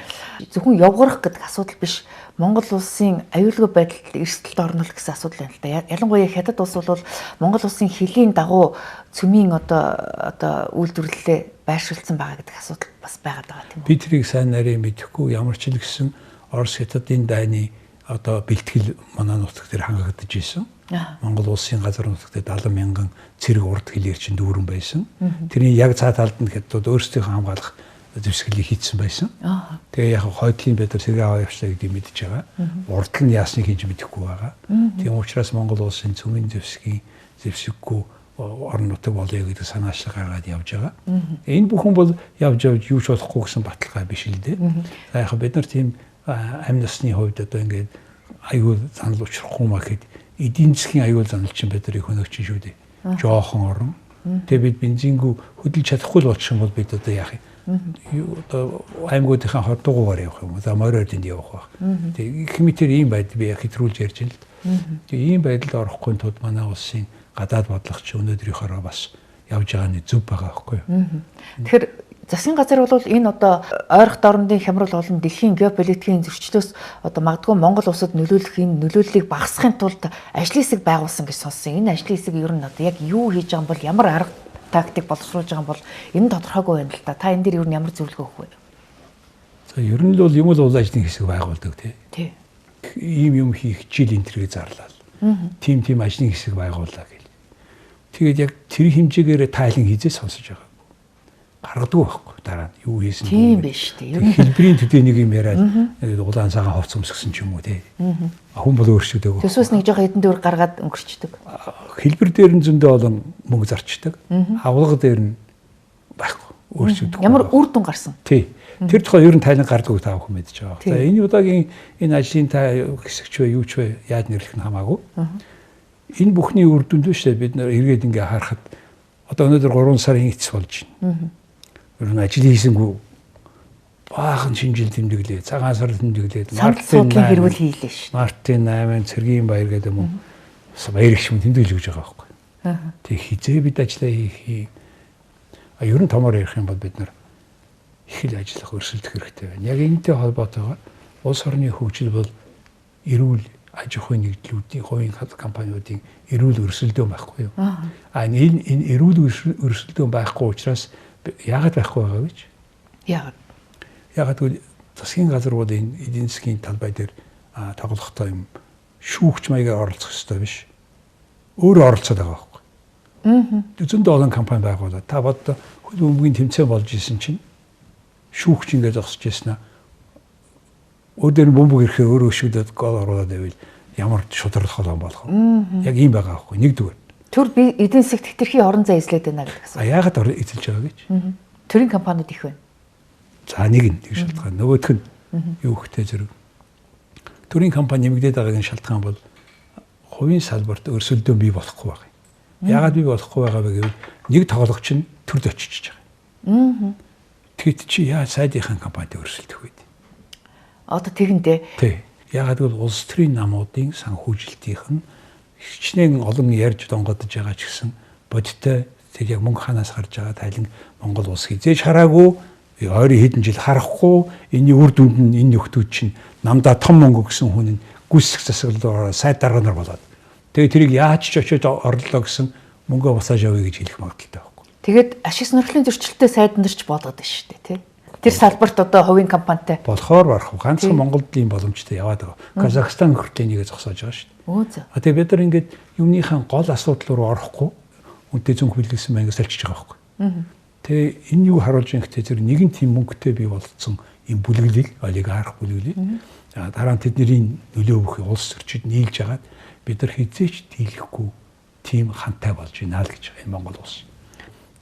зөвхөн явгарах гэдэг асуудал биш. Монгол улсын аюулгүй байдалд эрсдэлд орнол гэсэн асуудал байна л да. Ялангуяа хятад улс бол Монгол улсын хилийн дагуу цөмийн одоо үйлдвэрлэлээ байршуулсан байгаа гэдэг асуудал бас байгаад байгаа тийм үү? Би тэрийг сайн нарийн мэдэхгүй ямар ч л гэсэн Орос хятадын дайны одоо бэлтгэл манай нутаг дээр хангагдаж исэн. Монгол улсын газар нутагт 70 мянган цэрэг урд хилээр чинь дүүрэн байсан. Тэрний яг цаа талд нь хятадууд өөрсдийнхөө хамгаалах зэвсгэлийг хийцэн байсан. Тэгээ яг хойдлын бид нар сэргээ аваа явчлаа гэдгийг мэдж байгаа. Урд нь яасныг хийж мэдэхгүй байгаа. Тийм учраас Монгол улсын цөмийн зэвсэггүй орон нутаг болъё гэдэг санаачлал гаргаад явж байгаа. Энэ бүхэн бол явж юу ч болохгүй гэсэн баталгаа биш л дээ. Яг бид нар тийм амь насны хувьд одоо ингээд аюул занал учрахгүй маа гэхэд эдийн засгийн аюул занал чинь бид нарыг хөнөөгч шүү дээ. Жоохон орон. Тэгээ бид бензингүү хөдөлж чадахгүй л болчих юм бол бид одоо яах юм? Одоо аймагуудынхаа хордуугаар явах юм. За моройд энд явах байх. Тэгээ хэмитэр ийм байдал би хэтрүүлж ярьж байна л. Тэгээ ийм байдалд орохгүй тулд манай улсын гадаад бодлогч өнөөдрийнхөөрөө бас явж байгаа нь зөв байгаа байхгүй юу? Тэгэхээр засгийн газар бол энэ одоо ойрох дорнодын хямрал болон дэлхийн геополитикийн зөрчлөөс одоо магадгүй Монгол улсад нөлөөлөх энэ нөлөөллийг багасгахын тулд ажлын хэсэг байгуулсан гэж сонссон. Энэ ажлын хэсэг ер нь одоо яг юу хийж байгаа юм бол ямар арга тактик боловсруулж байгаа юм бол энэ тодорхойгүй байна л да. Та энэ дээр ер нь ямар зөвлөгөө өгөх вэ? За ер нь л юм л ажлын хэсэг байгуулдаг тий. Ийм юм хийх жил энтергээ зарлаа. Тим ажлын хэсэг байгууллаа гэл. Тэгээд яг тэр хэмжээгээр тайлан хийжээ сонсож байгаа. Гаргадаг байхгүй дараа нь юу хийсэн бэ? Тийм биш үү? Ер нь хэлбэрийн төдий нэг юм яриад улаан цагаан хувц өмсгсөн ч юм уу тий. Хүн бол өөрчлөдөг. Төсөөс нэг жоохон хэдэн дөөр гаргаад өнгөрчдөг. Хэлбэр дээр нь зөндөө олон мөнгө зарчдаг. Авлага дээр нь байхгүй өөрчлөдөг. Ямар үр дүн гарсан? Тий. Тэр тухай ер нь тайлан гардаг таах хүн мэдж байгаа. За энэ удаагийн энэ ажлын та хэсэгч вэ юу ч вэ яаж нэрлэх нь хамаагүй. Энэ бүхний үр дүнд шүү дээ бид нар эргээд ингээ харахад одоо өнөөдөр 3 сарын эцэс болж байна. Ер нь ажил хийсэнгүү баахан шинжил тэмдэглээ, цагаан сар тэмдэглээд Мартин хэрүүл хийлээ шүү. Мартин 8 цэргийн баяр гэдэг юм уу? Баяр их юм тэмдэглэж өгч байгаа байхгүй. Тэг хизээ бид ажиллаа хийх. Ер нь томоор ярих юм бол бид нар их л ажиллах өрсөлдөх хэрэгтэй байна. Яг энэтэй холбоотойгоор улс орны хөгжил бол эрүүл аж ахуйн нэгдлүүдийн хувийн компаниудын эрүүл өрсөлдөөн байхгүй юу? Энэ эрүүл өрсөлдөөн байхгүй учраас яагаад байхгүй байгаа вэ? Яагаад гэвэл засгийн газар бол энэ эдийн засгийн талбай дээр тоглохдоо юм шүүгч маягаар оролцох ёстой биш. Өөрөө оролцоод байгаа байхгүй. Зөндөө олон компани байгуулаад та бод хөлбөмбөгийн тэмцээн болж исэн чинь шүүгч ингээд зогсож ирсэн аа. Өөр бөмбөг ирэхээр өөрөө шүдэд гол оруулаад байвал ямар шудрах холон болох вэ? Яг ийм байгаа байхгүй. Нэгдүгээр. Төр би эдийн засгт хэтэрхий орон зай эзлээд байна гэдэг асуу. Яагаад эзэлж байгаа гэж? Төрийн компаниуд их байна. За нэг нь тэг шалтгаан. Нөгөөх нь юу хтэй зэрэг төрийн компани нэмэгдээд байгаагийн шалтгаан бол хувийн салбарт өрсөлдөөн бий болохгүй байгаа. Яагаад бий болохгүй байгаа вэ гэвэл нэг тоглогч нь төрд очиж байгаа. Тэгэд чи яа сайдынхаа компанид өрсөлдөх вэ? Одоо тэгэндээ. Тий. Яагаад гэвэл улс төрийн намуудын санхүүжилтийнх нь хичнээн олон ярьж донгодож байгаа ч гэсэн бодиттой тэр яг мөнгө ханаас гарч байгаа тайлан Монгол улс хизээж хараагүй ойрын хэдэн жил харахгүй энэний үр дүнд нь энэ нөхдүүд чинь намдаа том мөнгө өгсөн хүн нь гүйцэх засаглалаар сайд дарганаар болоод тэгээ тэрийг яаж ч очиод орлоо гэсэн мөнгөө босааж авъя гэж хэлэх магадaltaй байхгүй. Тэгээд ашиг сонирхлын зөрчилтэй сайднарч болоод байна шүү дээ, тий. Тэр салбарт одоо хувийн компанитай болохоор барах ганцхан Монголд ийм боломжтой яваад байгаа. Казахстан хүртэл нэгэ зогсоож байгаа шүү дээ. Өө зөө. Тэгээ бид нар ингээд юмныхаа гол асуудал руу орохгүй үнтэй зөв хүлээсэн маяг сольчиж байгаа байхгүй. Тэгээ энэ юу харуулж байгаа гэхтэй тэр нэгэн тийм мөнгөтэй бий болцсон юм бүлэглэл, олигарх бүлэглэл. Дараа нь тэдний нөлөө өгөх улс төрчид нийлж агаад бид нар хизээч дийлэхгүй тийм хантай болж байна л гэж энэ Монгол улс.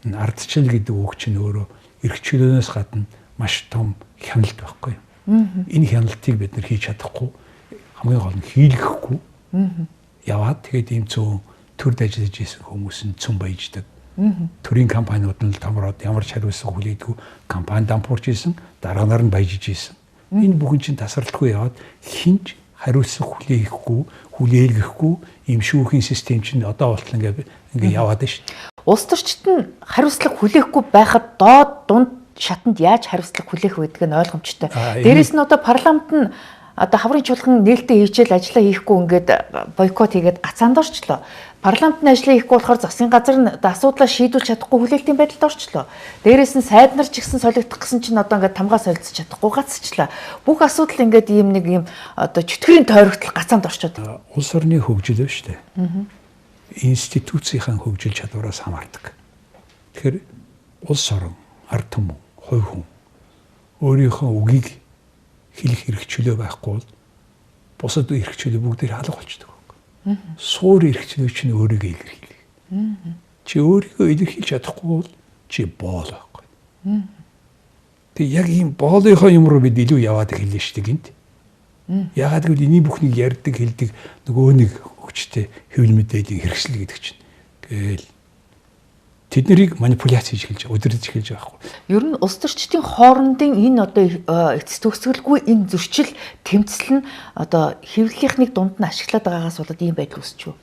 Энэ ардчил гэдэг үг чинь өөрөө эрх чөлөөнөөс гадна маш том хяналт байхгүй юу? Энэ хяналтыг бид нар хийж чадахгүй хамгийн гол нь хийлгэхгүй яваад тэгээд ийм зөв төрд ажиллаж исэн хүмүүс нь цүн баяждаг. Төрийн компаниуд нь томроод ямар ч хариуцлага хүлээдгүй компани дампуурч исэн, дарганаар нь баяжиж исэн. Энэ бүхэн чинь тасралтгүй яваад хинж хариуцлага хүлээхгүй, хүлээлгэхгүй ийм шүүхийн систем чинь одоо болтол ингээ яваад байна шүү дээ. Улс төрчид нь хариуцлага хүлээхгүй байхад доод дунд шатанд яаж хариуцлага хүлээх байдаг нь ойлгомжтой. Дээрээс нь одоо парламент нь одоо хаврын чуулган нээлттэй хийчихэл ажиллаа хийхгүй ингээд бойкот хийгээд гацаанд орчлоо. Парламентын ажлаа хийхгүй болохоор засгийн газар нь асуудлаа шийдүүлж чадахгүй хүлээлтийн байдалд орчлоо. Дээрээс нь сайд нар ч гэсэн солигдох гэсэн чинь одоо ингээд тамгаа солилцож чадахгүй гацчихлаа. Бүх асуудал ингээд ийм нэг ийм одоо чөтгөрийн тойрогтол гацаанд орчод. Улс орны хөгжил байна шүү дээ. Институцийн хөгжил чадвараас хамаардаг. Тэгэхээр улс орон, ард түмэн, хувь хүн өөрийнхөө үгийг хэлэх эрх чөлөө байхгүй бол бусад эрх чөлөө бүгдээр халах болчихдог. Суур эрх чөлөө чинь өөрийгөө илэрхийлэх. Чи өөрийгөө илэрхийлж чадахгүй бол чи боол байхгүй. Тэг яг ийм боолынхоо юм руу бид илүү яваад хэлнэ шүү дээ гинт. Ягаад гэвэл энийг бүхнийг ярьдаг хэлдэг нөгөө нэг хүчтэй хэвлэл мэдээллийн хэрэгсэл гэдэг чинь. Гээл тэд нарыг манипуляц хийж эхэлж байгаа, удирдах эхэлж байгаа байхгүй. Ер нь улс төрчдийн хоорондын энэ одоо эцэс төгсгөлгүй энэ зөрчил тэмцэл нь одоо хэвлэлийнхнийг дунд нь ашиглаад байгаагаас болоод ийм байдал үүсч юу?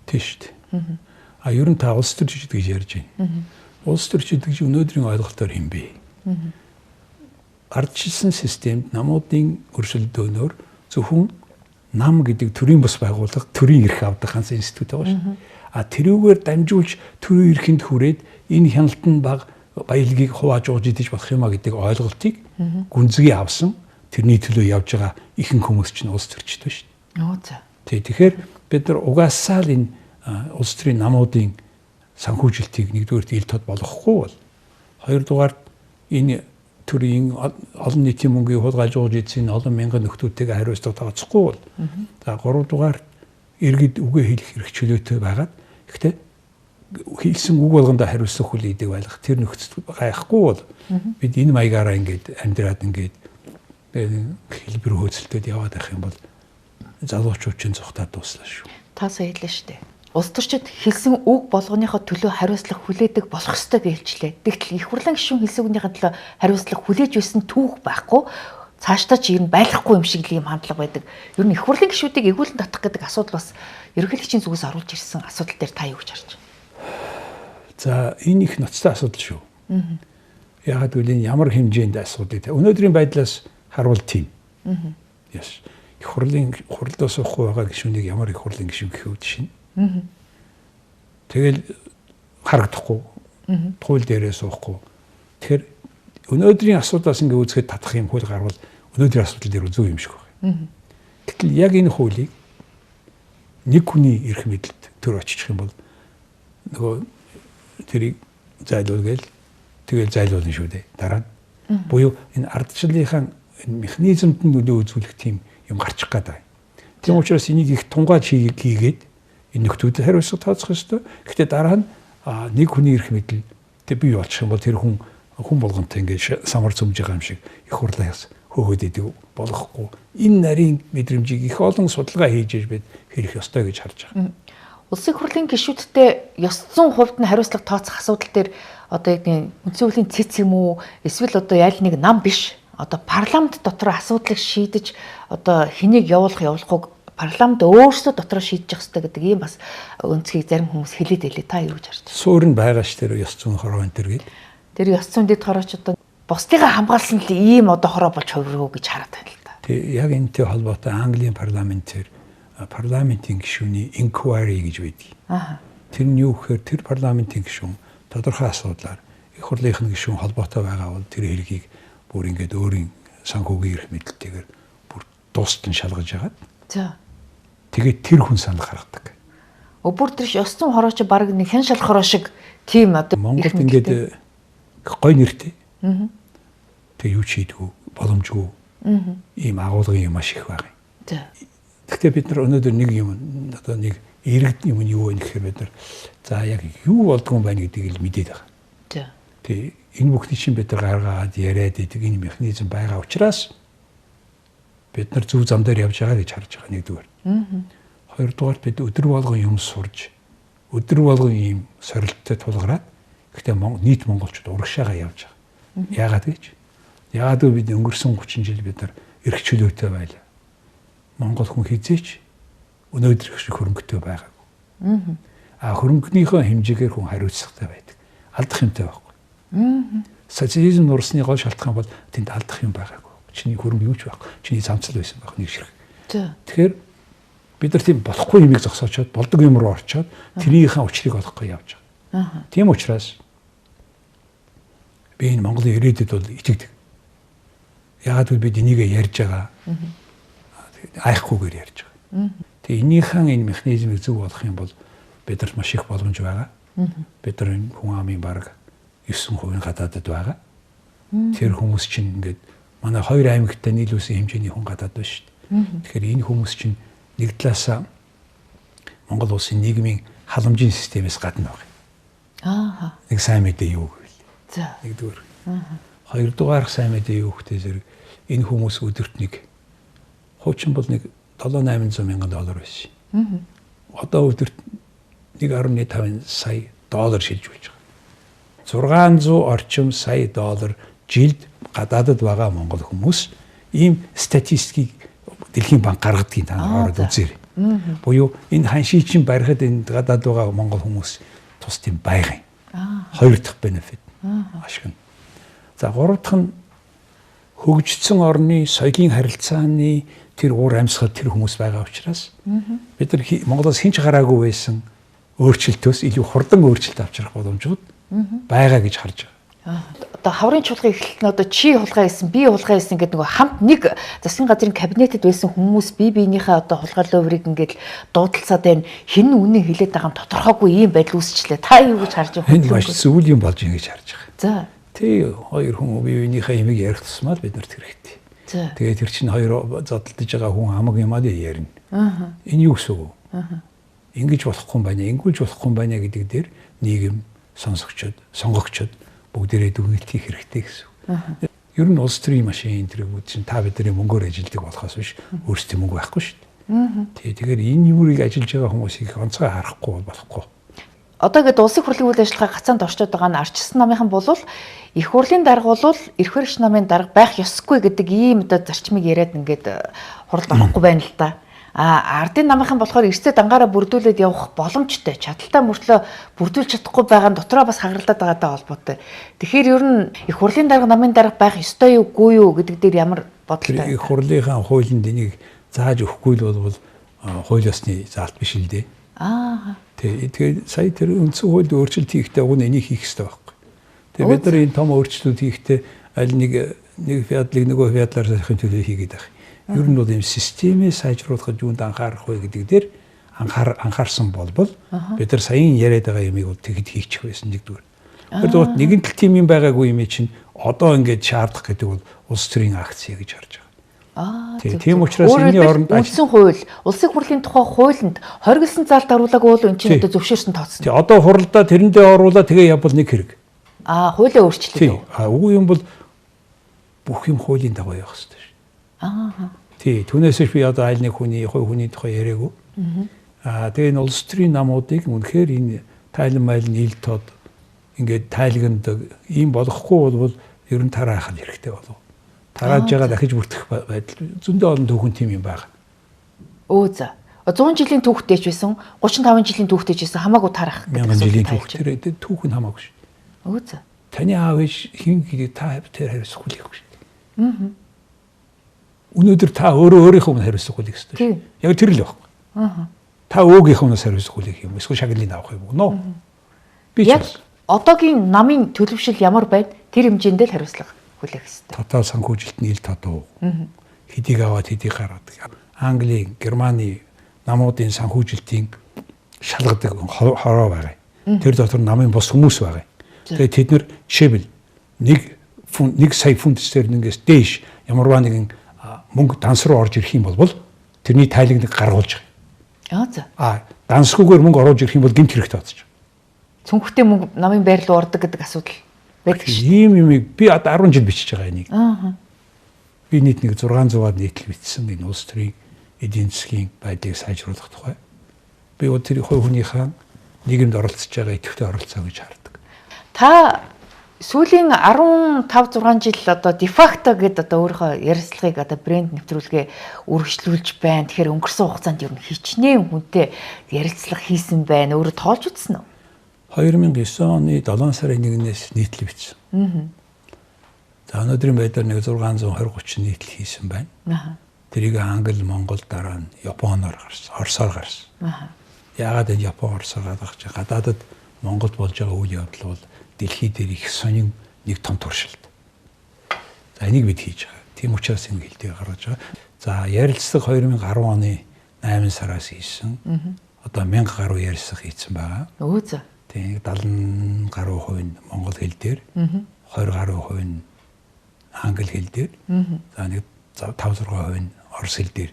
Тийм шүү дээ. Ер нь та улс төрчид гэж ярьж байна. Улс төрчид гэж өнөөдрийн ойлголтоор хэм бэ? Ардчилсан системд намуудын өрсөлдөөнөөр зөвхөн нам гэдэг төрийн бус байгууллага төрийн эрх авдаг ганц институт байгаа шүү. Тэрүүгээр дамжуулж төрийн эрхэнд хүрээд энэ хяналтан баг баялагийг хувааж ууж идэж болох юма гэдэг ойлголтыг гүнзгий авсан тэрний төлөө явж байгаа ихэнх хүмүүс чинь улс төрчид байна шүү. Тэгэхээр бид нар угаасаа л энэ улс төрийн намуудын санхүүжилтийг нэгдүгээр ил тод болгохгүй бол хоёрдугаар энэ төрийн олон нийтийн мөнгийг хулгайлж ууж идсэн олон мянган нөхдүүдтэйг хариуцлага тооцохгүй бол за гуравдугаар иргэд үгээ хэлэх эрх чөлөөтэй байгаад гэхдээ хэлсэн үг болгондоо хариуцлага хүлээдэг байх тэр нөхцөл гайхгүй бол бид энэ маягаараа ингээд амьдраад ингээд хэлбэр хөөцөлтөд яваад байх юм бол залуучууд чинь зүхтаад дуслаа шүү. Та сая хэллээ шүү дээ. Улс төрчид хэлсэн үг болгоныхоо төлөө хариуцлага хүлээдэг болох ёстой гэж хэлжлээ. Тэгтэл их хурлын гишүүн хэлсэн үгнийхээ төлөө хариуцлага хүлээж байсан түүх байхгүй. Цаашдаа ч ер нь байхгүй юм шиг л юм хандлага байдаг. Ер нь их хурлын гишүүдийг эгүүлэн татах гэдэг асуудал бас ерөнхийлөгчийн зүгээс оруулж ирсэн асуудал дээр та юу гэж харж байна? За энэ их ноцтой асуудал шүү. Яагаад гэвэл энэ ямар хэмжээнд асуудал те. Өнөөдрийн байдлаас харуул тийм. Яс. Их хурлаас суухгүй байгаа гишүүнийг ямар их хурлын гишүүн гэх үү шин. Тэгэл харагдахгүй. Хууль дээрээ суухгүй. Тэгэхээр өнөөдрийн асуудлаас ингээ үзэхэд татах юм хууль гарвал өнөөдрийн асуудал дээр зөв юм шиг байна. Гэтэл яг энэ хуулийг нэг хүний эрх мэдэлд төр очих юм бол нөгөө тэрийг зайлуулгээл тэгэл зайлуулна шүү дээ. Дараа нь буюу энэ ардчлалынхаа механизмд нь нөлөө үзүүлэх тийм юм гарчих гадаа. Тийм учраас энийг их тунгааж хийгээд энэ нөхдүүдэд хариуцлага тооцох ёстой. Гэхдээ дараа нь нэг хүний эрх мэдэл тэг бий болчих юм бол тэр хүн болгонтой ингээд самар цөмж байгаа юм шиг их хурлаас хөөгд идэг болохгүй. Энэ нарийн мэдрэмжийг их олон судалгаа хийж бид хэрэг ёстой гэж харж байгаа. Улсын хурлын гишүүдтэй ёс зүйн хувьд нь хариуцлага тооцох асуудал дээр одоо яг үндсэн хуулийн цэц юм уу эсвэл одоо ял нэг нам биш одоо парламент дотор асуудлыг шийдэж одоо хэнийг явуулахыг парламент өөрсдөө дотроо шийдэж явах хэрэгтэй гэдэг ийм бас өнцгийг зарим хүмүүс хэлээд байлээ. Та юу гэж харж байна? Суурь нь байгаа ш тэр ёс зүйн хороо энэ төр гээд. Тэр ёс зүйн дэд хорооч одоо бусдыгаа хамгаалсан л ийм одоо хороо болж хувиргуу гэж хараад байна л да. Тэг яг энэтэй холбоотой Английн парламентээр парламентын гишүүний inquiry гэж байдаг. Тэр нь юу гэхээр тэр парламентын гишүүн тодорхой асуудлаар их хурлынхын гишүүн холбоотой байгаа бол тэр хэргийг бүр ингээд өөрийн санхүүгийн эрх мэдэлтэйгээр бүр дуустал шалгаж агаад. За. Тэгээд тэр хүн санал гаргадаг. Бүр тэр ёс зүйн хорооч баг нэг хэн шал хороо шиг тийм одоо Монголд ингээд гой нэртэй. Тэг юу ч хийдгүү боломжгүй. Ийм агуулгын юм маш их байгаа. За. Гэхдээ бид нар өнөөдөр нэг юм одоо нэг иргэд юм нь юу вэ гэхээр бид нар за яг юу болдгоо байна гэдгийг л мэдээд байгаа. За. Тэг энэ бүхний чинь бид нар гаргаад яриад идэг энэ механизм байгаа учраас бид нар зөв зам дээр явж байгаа гэж харж байгаа нэгдүгээр. Хоёрдугаар бид өдөр болгон юм сурж өдөр болгон ийм сорилттой тулгараад гэхдээ нийт монголчууд урагшаага явж байгаа. Яагаад гэж? Яагаад гэвэл бид өнгөрсөн 30 жил бид нар эрх чөлөөтэй байлаа. Монгол хүн хизээч өнөөдөр их шиг хөрөнгөтэй байгаагүй. Хөрөнгөнийхөө хэмжээгээр хүн хариуцлагатай байдаг. Алдах юмтай байхгүй. Социализм нурсны гол шалтгаан бол тэнд алдах юм байгаагүй. Чиний хөрөнгө юу ч байхгүй. Чиний замцал байсан байх нэг ширхэг. Тэгэхээр бид нар тийм болохгүй юмыг зогсоочоод болдог юм руу орчоод тэрийнхээ учрыг олохгүй явж байгаа. Тийм учраас би энэ Монголын ирээдүйд бол итгэдэг. Яагаад гэвэл бид энийг ярьж байгаа. Айхгүйгээр ярьж байгаа. Тэгээ энийхэн энэ механизмыг зөв болох юм бол бидэрт маш их боломж байгаа. Бид нар энэ хүн амын бараг 9% гадаадд байгаа. Тэр хүмүүс чинь ингээд манай 2 аймагтай нийлүүлсэн хэмжээний хүн гадаад байна шүү дээ. Тэгэхээр энэ хүмүүс чинь нэг талаасаа Монгол улсын нийгмийн халамжийн системээс гадна байгаа. Нэг сайн мэдээ юу гэвэл. За. Нэгдүгээр. Хоёрдугаар сайн мэдээ юу гэхтэй зэрэг энэ хүмүүс өдөрт нэг хуучин бол нэг 7-800 мянган доллар байсан. Одоо өдөрт 1.5 сая доллар шилжүүлж байгаа. 600 орчим сая доллар жилд гадаадд байгаа монгол хүмүүс ийм статистикийг Дэлхийн банк гаргадгийг та нар ороод үзээрэй. Буюу энэ ханшийн барихад энэ гадаад байгаа монгол хүмүүс тус тийм байгаа юм. Хоёр дахь бенефит. Ашиг нь. За гурав дахь нь хөгжсөн орны соёлын харилцааны тэр уур амьсгал тэр хүмүүс байгаа учраас бид нар Монголоос хинч гараагүй байсан өөрчлөлтөөс илүү хурдан өөрчлөлт авчрах боломжууд байгаа гэж харж байгаа. Одоо хаврын чуулган эхлэлт нь одоо чи хулгай хийсэн, би хулгай хийсэн гэдэг нөгөө хамт нэг засгийн газрын кабинетэд байсан хүмүүс бие биенийхээ одоо хулгайлын хуврыг ингээд дуудалцаад байна. Хэн үнэн хэлээд байгаа юм тодорхойгүй ийм байдал үүсчлээ. Та юу гэж харж байгаа юм? Энэ маш зөв юм болж ингэж харж байгаа. За. Тэ хоёр хүн бие биенийхээ ямиг ярих тусмаар бид нарт хэрэгтэй. За. Тэгээд тэр чинь хоёр зодтолдож байгаа хүн хамаг юмаа ярина. Энэ юу гэсэн үг вэ? Ингэж болохгүй юм байна, ингэж болохгүй юм байна гэдэг дээр нийгэм, сонгогчдод бүгдээрээ дүгнэлтийг хэрэгтэй гэсэн. Ер нь улс төрийн машин энэ чинь та бидний мөнгөөр ажилдаг болохоос биш өөрсдийн мөнгө байхгүй шүү дээ. Тэгэхээр энэ юмыг ажиллаж байгаа хүмүүсийг онцгой харахгүй болохгүй. Одоо ингээд улсын хурлын үйл ажиллагаа гацаанд орчод байгаа нь арчилсан намынхан болвол их хурлын дарга болвол эрх баригч намын дарга байх ёсгүй гэдэг ийм одоо зарчмыг яриад ингээд хурд орохгүй байна л да. Ардын намынхан болохоор эрсдэл дангаараа бүрдүүлээд явах боломжтой. Чадaltaй мөртлөө бүрдүүлж чадахгүй байгаа нь дотроо бас хагаралдаад байгаатай холбоотой. Тэгэхээр ер нь их хурлын дарга намын дарга байх ёстой юугүй юу гэдэг дээр ямар бодолтой? Их хурлынхаа хуулинд энийг зааж өгөхгүй л бол хууль ёсны заалт биш л дээ. Тэгээд сая тэр үндсэн хуульд өөрчлөлт хийхдээ уг нь энийг хийх хэрэгтэй байхгүй. Тэгээд бид нар энэ том өөрчлөлт хийхдээ аль нэг фядлыг нөгөө фядлаар сайхын төлөө хийгээд байх. Ер нь бол ийм системээ сайжруулахад юунд анхаарах вэ гэдэг дээр анхаарсан болбол бид нар саяын яриад байгаа юмыг бол тэгэд хийчих байсан нэгдүгээр. Хоёрдугаар нэгэн тал тийм юм байгаагүй юм чинь одоо ингээд шаардах гэдэг бол улс төрийн акц гэж харж байгаа. Тийм учраас энэний оронд үндсэн хууль, улсын хурлын тухай хуулинд хоригдсан заалт оруулаагүй бол энэ чинь одоо зөвшөөрсөн тооцсон. Одоо хурлаа тэрэндээ оруулаа тэгээ явбал нэг хэрэг. Хуулиа өөрчлөлөө. Үгүй юм бол бүх юм хуулийн дагуу явах хэрэгтэй шүү. Аа. Тий, түүнээс би одоо аль нэг хувь хүний тухай яриаггүй. Тэгээ энэ улс төрийн намуудыг үнэхээр энэ тайлан майлын ил тод ингээд тайлагнадаг ийм болохгүй бол ер нь тараах нь хэрэгтэй болов. Тарааж байгаа дахиж бүртгэх байдал зөндөө олон түүхэн тийм юм байна. Өө за. 100 жилийн түүхтэй ч байсан, 35 жилийн түүхтэй ч байсан хамаагүй тарах гэдэг. 1000 жилийн түүхтэй түүх нь хамаагүй шүү. Өө за. Таны аав ээж хин гэдэг та тэр хариуцахгүй л шүү. Өнөөдөр та өөрийнхөө өмнө хариуцахгүй л гэсэн. Яг тэр л байна. Та өөгийн өмнөөс хариуцахгүй юм. Эсвэл шагналыг авах юм уу? Би ч одоогийн намын төлөвшил ямар байна? Тэр хэмжээндээ л хариуцлага хүлээх хэрэгтэй. Татал санхүүжилтний ил тодуу. Хэдийг аваад хэдийг гараад. Англи, Германы намуудын санхүүжилтийн шалгадаг хороо байгаа. Тэр дотор намын бос хүмүүс байгаа. Тэгээд тэд нэр жишээлбэл 1 сая фунт стерлингээс дээш ямарваа нэгэн мөнгө данс руу орж ирэх юм бол тэрний тайлагныг гаргуулж байгаа. Дансгүйгээр мөнгө оруулж ирэх юм бол гэмт хэрэгтэй болчих. Цүнхтэй мөнгө намын байр руу ордог гэдэг асуудал байдаг шүү. Ийм юмыг би 10 жил бичиж байгаа энийг. Би нийт нэг 600-аад нийтлэл бичсэн энэ улс төрийн эдийн засгийн байдлыг сайжруулах тухай. Би тэр хувь хүнийхээ нийгэмд оролцож байгаа идэвхтэй оролцоо гэж хардаг. Та сүүлийн 15 6 жил одоо дефакто гэдэг одоо өөрийнхөө ярилцлагыг одоо брэнд нэвтрүүлгээ үргэлжлүүлж байна. Тэгэхээр өнгөрсөн хугацаанд ер нь хичнээн хүнтэй ярилцлага хийсэн байна. Өөрөө тоолж үзсэн үү? 2009 оны 7 сарын 1-ээс нийтлэл бичсэн. За өнөөдрийн байдлаар нэг 620-30 нийтлэл хийсэн байна. Тэрийг англи, монгол дараа нь японоор гарсан, орсоор гарсан. Яагаад энэ япон, орсоор гаргаж гадаадад Монголд болж байгаа үйл явдал бол дэлхий дээр их сонин нэг том туршилт. За энийг бид хийж байгаа. Тийм учраас энэ хэлтийг гаргаж байгаа. За ярилцлага 2010 оны 8 сараас хийсэн. Одоо 1000 гаруй ярилцлага хийсэн байгаа. Өө за. Тийм 70 гаруй хувь нь монгол хэл дээр, 20 гаруй хувь нь англи хэл дээр. За нэг 5-6% нь орос хэл дээр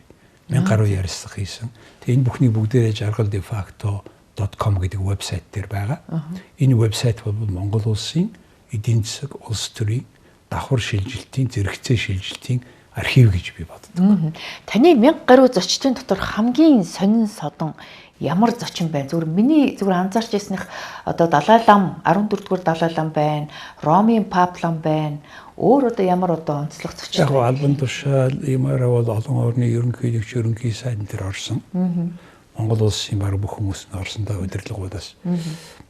1000 гаруй ярилцлага хийсэн. Тэгээ энэ бүхний бүгдээрээ jargal-defacto.com гэдэг вебсайт дээр байгаа. Энэ вебсайт бол Монгол улсын эдийн засаг, улс төрийн давхар шилжилтийн, зэрэгцээ шилжилтийн архив гэж би боддог. Таны 1000 гаруй зочдын дотор хамгийн сонин содон ямар зочин байна? Миний анзаарч ирснийх одоо Далай лам 14-р Далай лам байна, Ромын Пап лам байна. Өөр одоо ямар одоо онцлог зочин? Яг албан тушаал юмараа бол олон орны ерөнхийлөгч ерөнхий сайд дээр орсон. Монгол улсын баг бүх хүмүүс нь орсон даа удирдлагуудаас.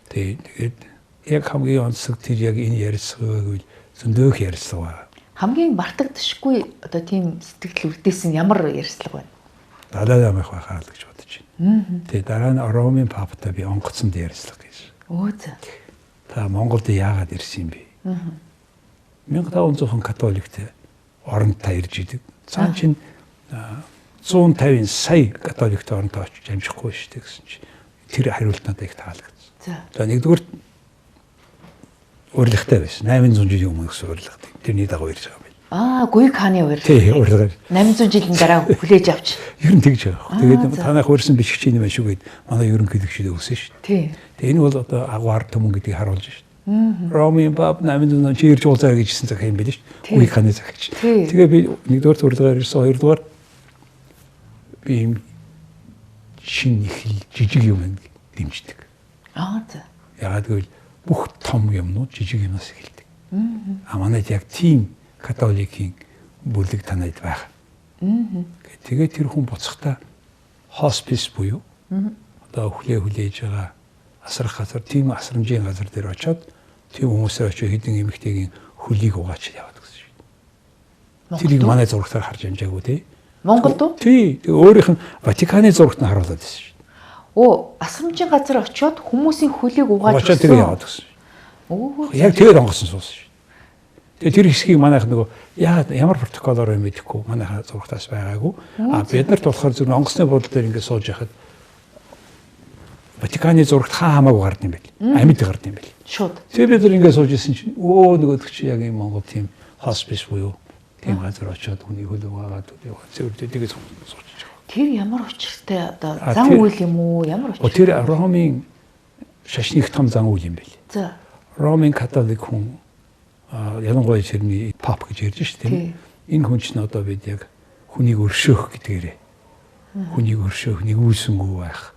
Тэгээд яг хамгийн онцлог тэр яг энэ ярилцлагыг зөндөөх ярилцлага. Хамгийн мартагдашгүй одоо тийм сэтгэл өвдөөсөн ямар ярилцлага байна? Далай ламын хахаа л гэж бодож байна. Тэгээд дараа нь Ромын Паптай би онгоцсон дээр ярилцлага хийсэн. Өө за. Та Монголд яагаад ирсэн юм бэ? 1500 католиктэй оронтой ирж идэг. Цаан чинь 150 сая католиктэй оронтой очиж амжихгүй шүү дээ гэсэн чинь тэр хариулт надад их таалагдсан. За нэгдүгээр урилгатай байсан. 800 жилийн өмнөөс урилгатай. Тэрний дагуу ирж байгаа юм. Гуйг хааны урилга. Тий, урилга. 800 жилийн дараа хүлээж авч. Ер нь тэгж байгаа. Тэгээд танайх урьсан бичгч юм шүү гээд манай ерөнхийлөгчд өгсөн шүү дээ. Тий. Тэгээ энэ бол одоо агуур төмөн гэдгийг харуулж шүү. Ромын Пап 800 чи ирж уулзаа гэжсэн цаг юм байл шүү. Гуйг хааны цагч. Тэгээ би нэгдүгээр урилгаар ирсэн, хоёрдугаар би юм шин их жижиг юм дэмждэг. За. Яагаад гэвэл бүх том юмнууд жижиг юмнаас эхэлдэг. Манайд яг тийм католикийн бүлэг танайд байх. Тэгээд тэр хүн буцахтаа хоспис буюу одоо хүлээж байгаа асрах газар, тийм асрамжийн газар дээр очиод тийм хүмүүсээ очиж хэдэн эмэгтэйгийн хөлийг угаач яваад гэсэн шүү дээ. Тэрийг манай зурагтаар харж амжаагүй тий. Монголд уу? Тий. Өөрийнх нь Ватиканы зурагт нь харуулдаг байсан шүү. Асрамжийн газар очиод хүмүүсийн хөлийг угааж тэр яваад гэсэн. Яг тэгээд онгоцсон суусан шүү. Тэгээ тэр хэсгийг манайх нөгөө ямар протоколоор юм мэдэхгүй манайхаа зурагтаас байгаагүй. Бид нарт болохоор зөв онгоцны буудлын дээр ингээд сууж яхад Ватиканы зурагт хамаагүй гард юм байл. Амьд гард юм байл. Шууд. Тэгээ бид нар ингээд сууж исэн чинь нөгөөдөг чи яг юм Монгол тийм хоспис буюу тийм газар очиод хүний хөл угаагаад тэгээд сууж байгаа. Тэр ямар учиртай одоо зан үйл юм уу? Ямар учиртай? Тэр Ромын шашны том зан үйл юм байл. За. Ромын католик хүн ялангуяа тэрний пап гэж ярьж шүү дээ. Энэ хүн чинь одоо бид яг хүнийг өршөөх гэдгээрээ. Хүнийг өршөөх, нэгүүлсэнгүй байх.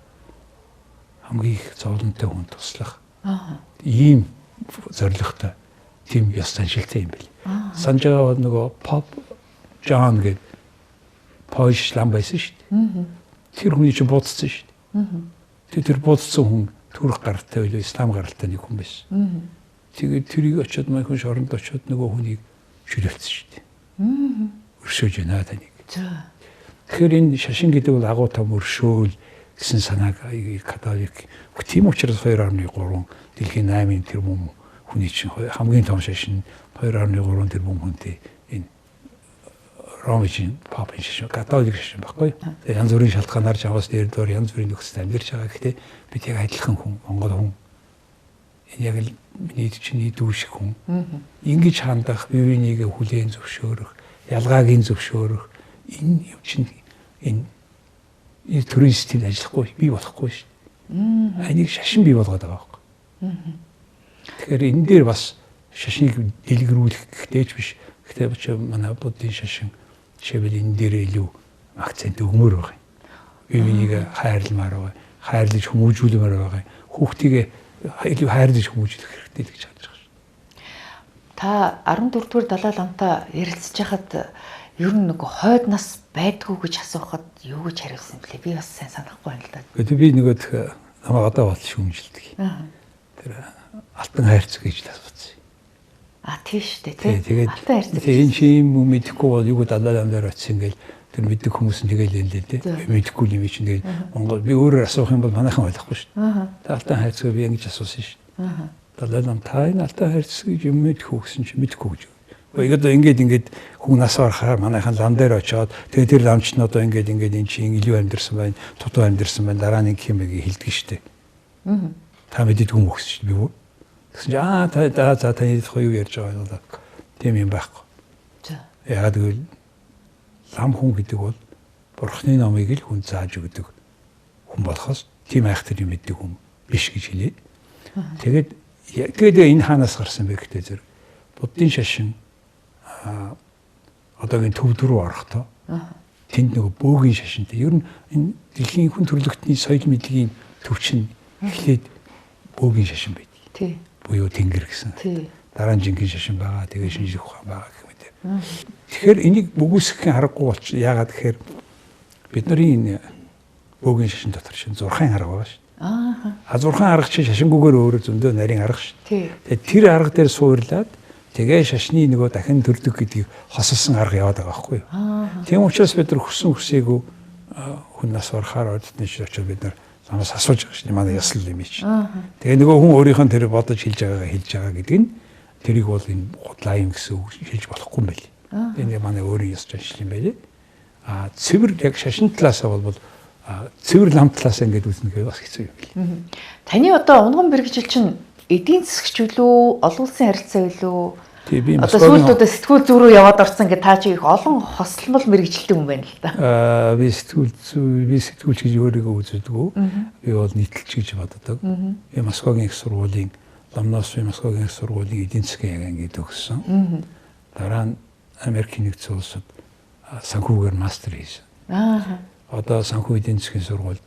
Хамгийн их зовлонтой хүн туслах. Ийм зорилготой тийм ёс заншилтай юм бэл. Санаж байгаа нөгөө Поп Жон гэдэг Польш лам байсан шүү дээ. Тэр хүний чинь буудсан шүү дээ. Тэр буудсан хүн түрх гаралтай байлаа, ислам гаралтай нэг хүн байсан. Тэгээд тэрийг очиод маань хүн шоронд очиод нөгөө хүнийг шүлэлцсэн шүү дээ. Өршөөж байна таныг. Тэгэхээр энэ шашин гэдэг бол агуу том өршөөл гэсэн санааг католик. Тийм учраас 2.3 дэлхийн 8 тэрбум хүний чинь хамгийн том шашин 2.3 тэрбум хүнтэй энэ Ромын папын шашин католик шашин баггүй. Тэгээ янз бүрийн шалтгаанаар жаваас дээр доор янз бүрийн нөхцөлд амьдарч байгаа. Гэхдээ бид яг адилхан хүн, Монгол хүн. Энэ яг л миний чиний дүү шиг хүн. Ингэж хандах, бие бинийгээ хүлээн зөвшөөрөх, ялгаагийн зөвшөөрөх энэ юм чинь энэ төрийн системд ажиллахгүй, бий болохгүй шүү дээ. Энийг шашин бий болгоод байгаа байхгүй. Тэгэхээр энэ дээр бас шашныг дэлгэрүүлэх гэхтэй ч биш. Гэхдээ бочоо манай буддийн шашин жишээлбэл энэ дээр илүү акцент өгмөр байгаа юм. Бие биенийг хайрламаар байгаа, хайрлаж хүмүүжүүлмээр байгаа. Хүүхдийгээ илүү хайрлаж хүмүүжүүлэх хэрэгтэй гэж харж байгаа шүү. Та 14-р Далай ламтай ярилцж байхад ер нь нөгөө хойд нас байдгүй гэж асуухад юу гэж хариулсан блэ? Би бас сайн санахгүй байна л да. Тэгээд би нөгөө намайг одоо бол шүүмжилдэг. Тэр алтан хайрцаг гэж асуусан. Тийм шүү дээ. Тэгээд алтан хайрцаг. Энэ шим мэдэхгүй бол юу Далай лам дээр очсон ингээл тэр мэддэг хүмүүс нь тэгэл л дээ. Мэдэхгүй юм чинь тэгээд Монгол би өөрөөр асуух юм бол манайхан ойлгохгүй шүү дээ. Алтан хайрцаг би ингэж асуусан шүү дээ. Далай лам та энэ алтан хайрцаг юм мэдэхгүй гэсэн чинь мэдэхгүй гэж. Одоо ингээд хүн нас барахаар манайхан лам дээр очиод тэгээд тэр ламч нь одоо ингээд энэ чинь илүү амьдэрсэн байна, тутуу амьдэрсэн байна, дараа нь хэмээг хэлдэг штеп. Та мэддэггүй мөхс шүү дээ. Тэгсэн чинь за та юу ярьж байгаа юм бол тийм юм байхгүй. Яагаад гэвэл лам хүн гэдэг бол бурхны номыг л хүн зааж өгдөг хүн болохоос тийм айхтар юм мэддэг хүн биш гэж хэлээ. Тэгээд энэ хаанаас гарсан бэ гэхдээ зэрэг буддийн шашин одоогийн төвд рүү орохдоо тэнд нөгөө бөөгийн шашинтай. Ер нь энэ дэлхийн хүн төрөлхтний соёл мэдлэгийн төвчин эхлээд бөөгийн шашин байдаг. Тий. Буюу тэнгэр гэсэн. Тий. Дараа нь жинхэнэ шашин байгаа, тэгээ шинжлэх ухаан байгаа гэх мэт. Тэгэхээр энийг бүгүсгэх аргагүй болч яагаад гэхээр бидний энэ бөөгийн шашин дотор шин 6 арга байгаа шүү. 6 арга чинь шашингүйгээр өөрөө зөндөө нарийн арга шүү. Тэгээ тэр арга дээр суурлаад тэгээ шашны нөгөө дахин төрдөг гэдгийг хосолсон арга яваад байгаа байхгүй юу. Тийм учраас бид нар хүссэн хүсээгүй хүн нас барахаар оддны очиод бид нар замаас асууж байгаа шүү. Манай ясл юм чи. Тэгээ нөгөө хүн өөрийнх нь тэр бодож хэлж байгаа гэдэг нь тэрийг бол энэ гудлаа юм гэсэн үг хэлж болохгүй юм байл. Энэ манай өөрийн ёс заншил юм байлээ. Цэвэр яг шашин талаасаа бол цэвэр лам талаасаа ингэж үзнэ гэвэл бас хэцүү юм байл. Таны одоо унган бэрхжил чинь эдийн засгч үлээ, олон улсын харилцаа үлээ? Одоо сүүлдээ сэтгүүл зүй рүү яваад орсон гэдэг та чи их олон хослмол мэрэгжилтэй хүн байна л да. Би сэтгүүлч гэж өөрийгөө үздэг. Би бол нийтлэлч гэж боддог. Би Москвагийн их сургуулийн Ломносовын Москвагийн их сургуулийн эдийн засгийн анги төгссөн. Дараа нь Америкийн нэгдсэн улсад санхүүгээр мастер хийсэн. Одоо санхүү эдийн засгийн сургуульд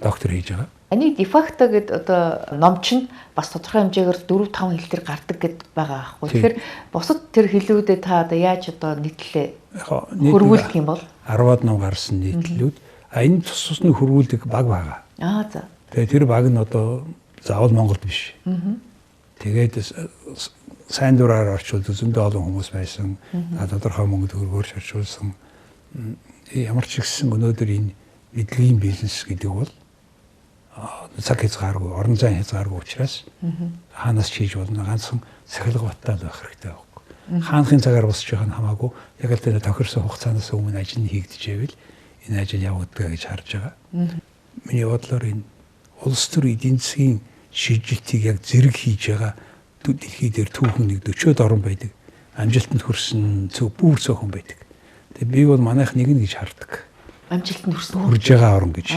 доктор хийж байгаа. Энийг дефакто гэдэг одоо ном чинь бас тодорхой хэмжээгээр 4-5 хэл төр гардаг гэд байгаа аахгүй. Тэгэхээр бусад тэр хэлүүдэд та одоо яаж одоо нийтлэлээ хөрвүүлэх юм бол 10-аад ном гарсан нийтлэлүүд энэ тусны хөрвүүлдэг баг байгаа. За. Тэгээ тэр баг нь одоо заавал Монголд биш. Тэгээд сайн дураар орчуулж зөндөө олон хүмүүс байсан. Тодорхой мөнгө төгрөгөөр шаржуулсан. Ямар ч ихсэн өнөөдөр энэ мэдлэгийн бизнес гэдэг бол цаг хязгааргүй, орон зайн хязгааргүй учраас хаанаас ч хийж болно. Ганцхан сахилга баттай байх хэрэгтэй байхгүй. Хаанхын цагаар босч байгаа нь хамаагүй. Яг л тэр тохирсон хугацаанаас өмнө ажил нь хийгдчихэвэл энэ ажил явагдгаа гэж харж байгаа. Миний бодлоор энэ улс төр эдийн засгийн шийдвэрлэлтийг яг зэрэг хийж байгаа дэлхий дээр түүхэн нэг 40-од орн байдаг. Амжилтанд хүрсэн бүр цөөхөн байдаг. Тэгээ би бол манайх нэг нь гэж хардаг. Амжилтанд хүрж байгаа орн гэж.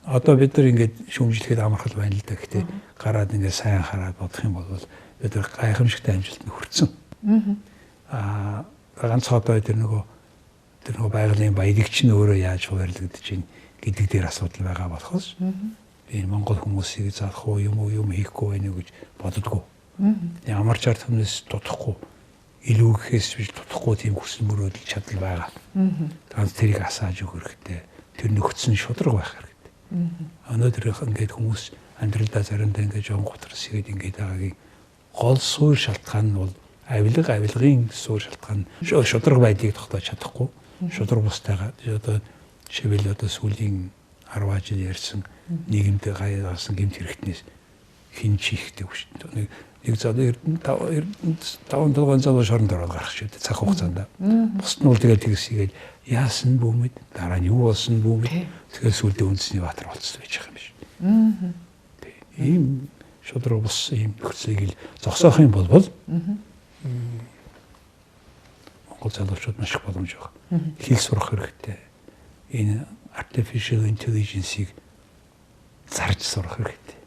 Одоо бид нар ингээд шүүмжлэхэд амархал байна л да. Гэхдээ гараад ингээд сайн хараад бодох юм бол бид нар гайхамшигтай амжилтанд хүрсэн. Ганц одоо тэр нөгөө тэр нөгөө байгалийн баялагч нь өөрөө яаж хуваарлагдаж байна гэдэг дээр асуудал байгаа болохоос энэ Монгол хүмүүсийг заах уу юм хийхгүй байх уу гэж боддгоо. Ямар ч ард түмнээс дутахгүй илүү гэхээс биш дутахгүй тийм хүсэл мөрөөдөл чадал байгаа. Ганц тэрийг асааж өгөх хэрэгтэй. Тэр нөхцөн шудраг байх хэрэгтэй. Өнөөдөр ингээд хүмүүс амьдралдаа заримдаа ингээд жоон готрос игээд ингээд байгаагийн гол суурь шалтгаан нь бол авилгын суурь шалтгаан шудраг байдлыг тогтоож чадахгүй. Шудраг бустайгаа одоо жишээл одоо сүүлийн 10 жил ярьсан нийгэмд гайхсан гэмт хэрэгтнээс хин чихтэй биш. Нэг зав 5-7 зав шоронд ороод гарах шүү дээ цаг хугацаанд. Бусд нь бол тэгээд тэгсгээд яасан бүүмэд дараа нь юу болсон бүүмэд тэгээд сүлдээ үндэсний баатар болцсон байж байгаа юм биш. Ийм шудраг бус ийм нөхцөлийг л зогсоох юм бол Монгол залуучууд маш их боломж байгаа. Хэл сурах хэрэгтэй. Энэ artificial intelligence-ийг зарж сурах хэрэгтэй.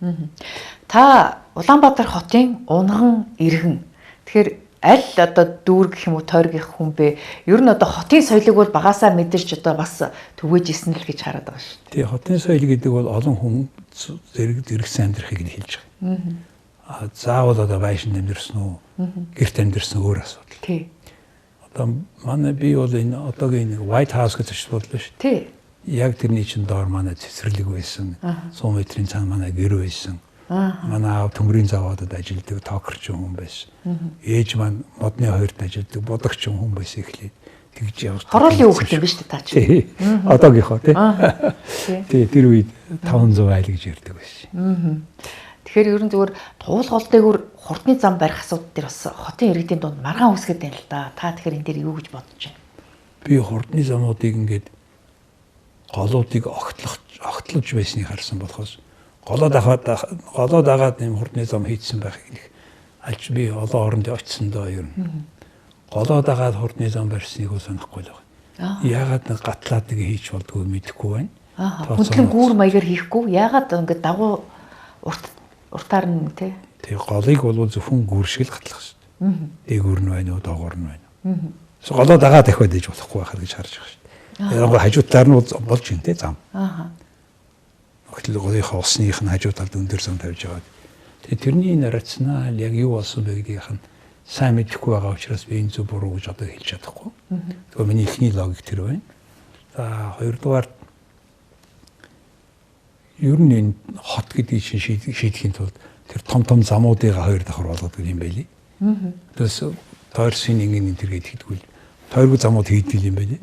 Та Улаанбаатар хотын унган иргэн. Тэгэхээр аль одоо дүүр гэх юм уу тойргийнх хүн бэ? Ер нь одоо хотын соёлыг бол багасаа мэдэрч одоо бас түгэж исэн л гэж хараад байгаа шүү. Тэгээ хотын соёл гэдэг бол олон хүн зэрэгсэн амьдрахыг нь хэлж байгаа. Заавал одоо байшин амьдэрсэн үү? Гэрт амьдэрсэн өөр асуудал. Тий. Одоо манай би бол энэ одоогийн White House гэж бодлоо шүү. Тий. Яг тэрний чинь доор манай цэцэрлэг байсан. 100 метрийн цаана манай гэр байсан. Манай аав төмрийн заводод ажилладаг токерч хүн байсан. Ээж маань модны хоёрт ажилладаг бодогч хүн байсан эхлээд тэгж явж. Хороолын хүүхэд юм биш үү та чи? Одоогийнхоо тий. Тэр үед 500 айл гэж ярьдаг байсан. Тэгэхээр ер нь зүгээр туул гол дээгүүр хурдны зам барих асуудал дээр бас хотын иргэдийн дунд маргаан үсгээд байна л да. Та тэгэхээр энэ дээр юу гэж бодож байна? Би хурдны замуудыг ингээд голуудыг огтлож байсныг харсан болохоос голоо дагаад нэм хурдны зам хийцсэн байхыг нэг альч би олон оронд очсондоо ер нь голоо дагаад хурдны зам барьсныг санахгүй л байна. Яагаад нэг гатлаад нэг хийж болдгоо мэдэхгүй байна. Хүндлэн гүүр маягаар хийхгүй яагаад ингээд дагуу уртаар нь тий. Тэгээ голыг бол зөвхөн гүүр шиг л гатлах шүү дээ. Дээгүүр нь байна уу, доогуур нь байна уу. Голоо дагаа дахиад ээж болохгүй байхад гэж харж байгаа шүү дээ. Яг хажуу талаар нь болж байна те зам. Хөтөл голынхаа усных нь хажуу талд өндөр зам тавьж байгаа. Тэгээ тэрний рационал яг юу болсон бэ гэдгийг хан сайн мэдэхгүй байгаа учраас би энэ зөв буруу гэж одоо хэлж чадахгүй. Тэгээ миний ихний логик тэр байна. За хоёрдугаар ер нь энэ хот гэдгийг шийдэхийн тулд тэр том замуудыг хоёр давхар болгодог юм байли. Тэрс тойрсын нэг тэргээд хийдгүүл тойрог замууд хийдэл юм байли.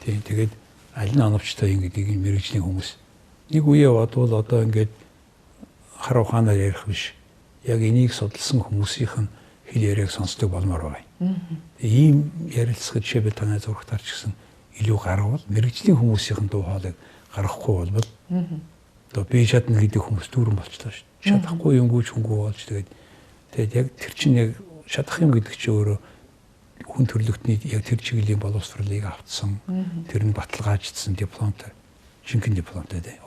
Тийм тэгээд аль нь оновчтой юм гэдгийг мэрэгжлийн хүмүүс нэг үе бодвол одоо ингээд хар ухаанаар ярих биш. Яг энийг судалсан хүмүүсийнх нь хэл яриаг сонсдог болмоор байна. Ийм ярилцлагад жишээ танай зурагтаар ч гэсэн илүү гарвал мэрэгжлийн хүмүүсийнх нь дуу хоолойг гаргахгүй болбол одоо би чадна гэдэг хүмүүс дүүрэн болчихлоо шүү. Чадахгүй юм гүйч хөнгөө болж тэгээд яг тэр чинь яг чадах юм гэдэг чинь өөрөө хүн төрлөختний яг тэр чиглэлийн боловсролыг автсан тэр нь баталгааждсан дипломтой шинхэн дипломтой дээ.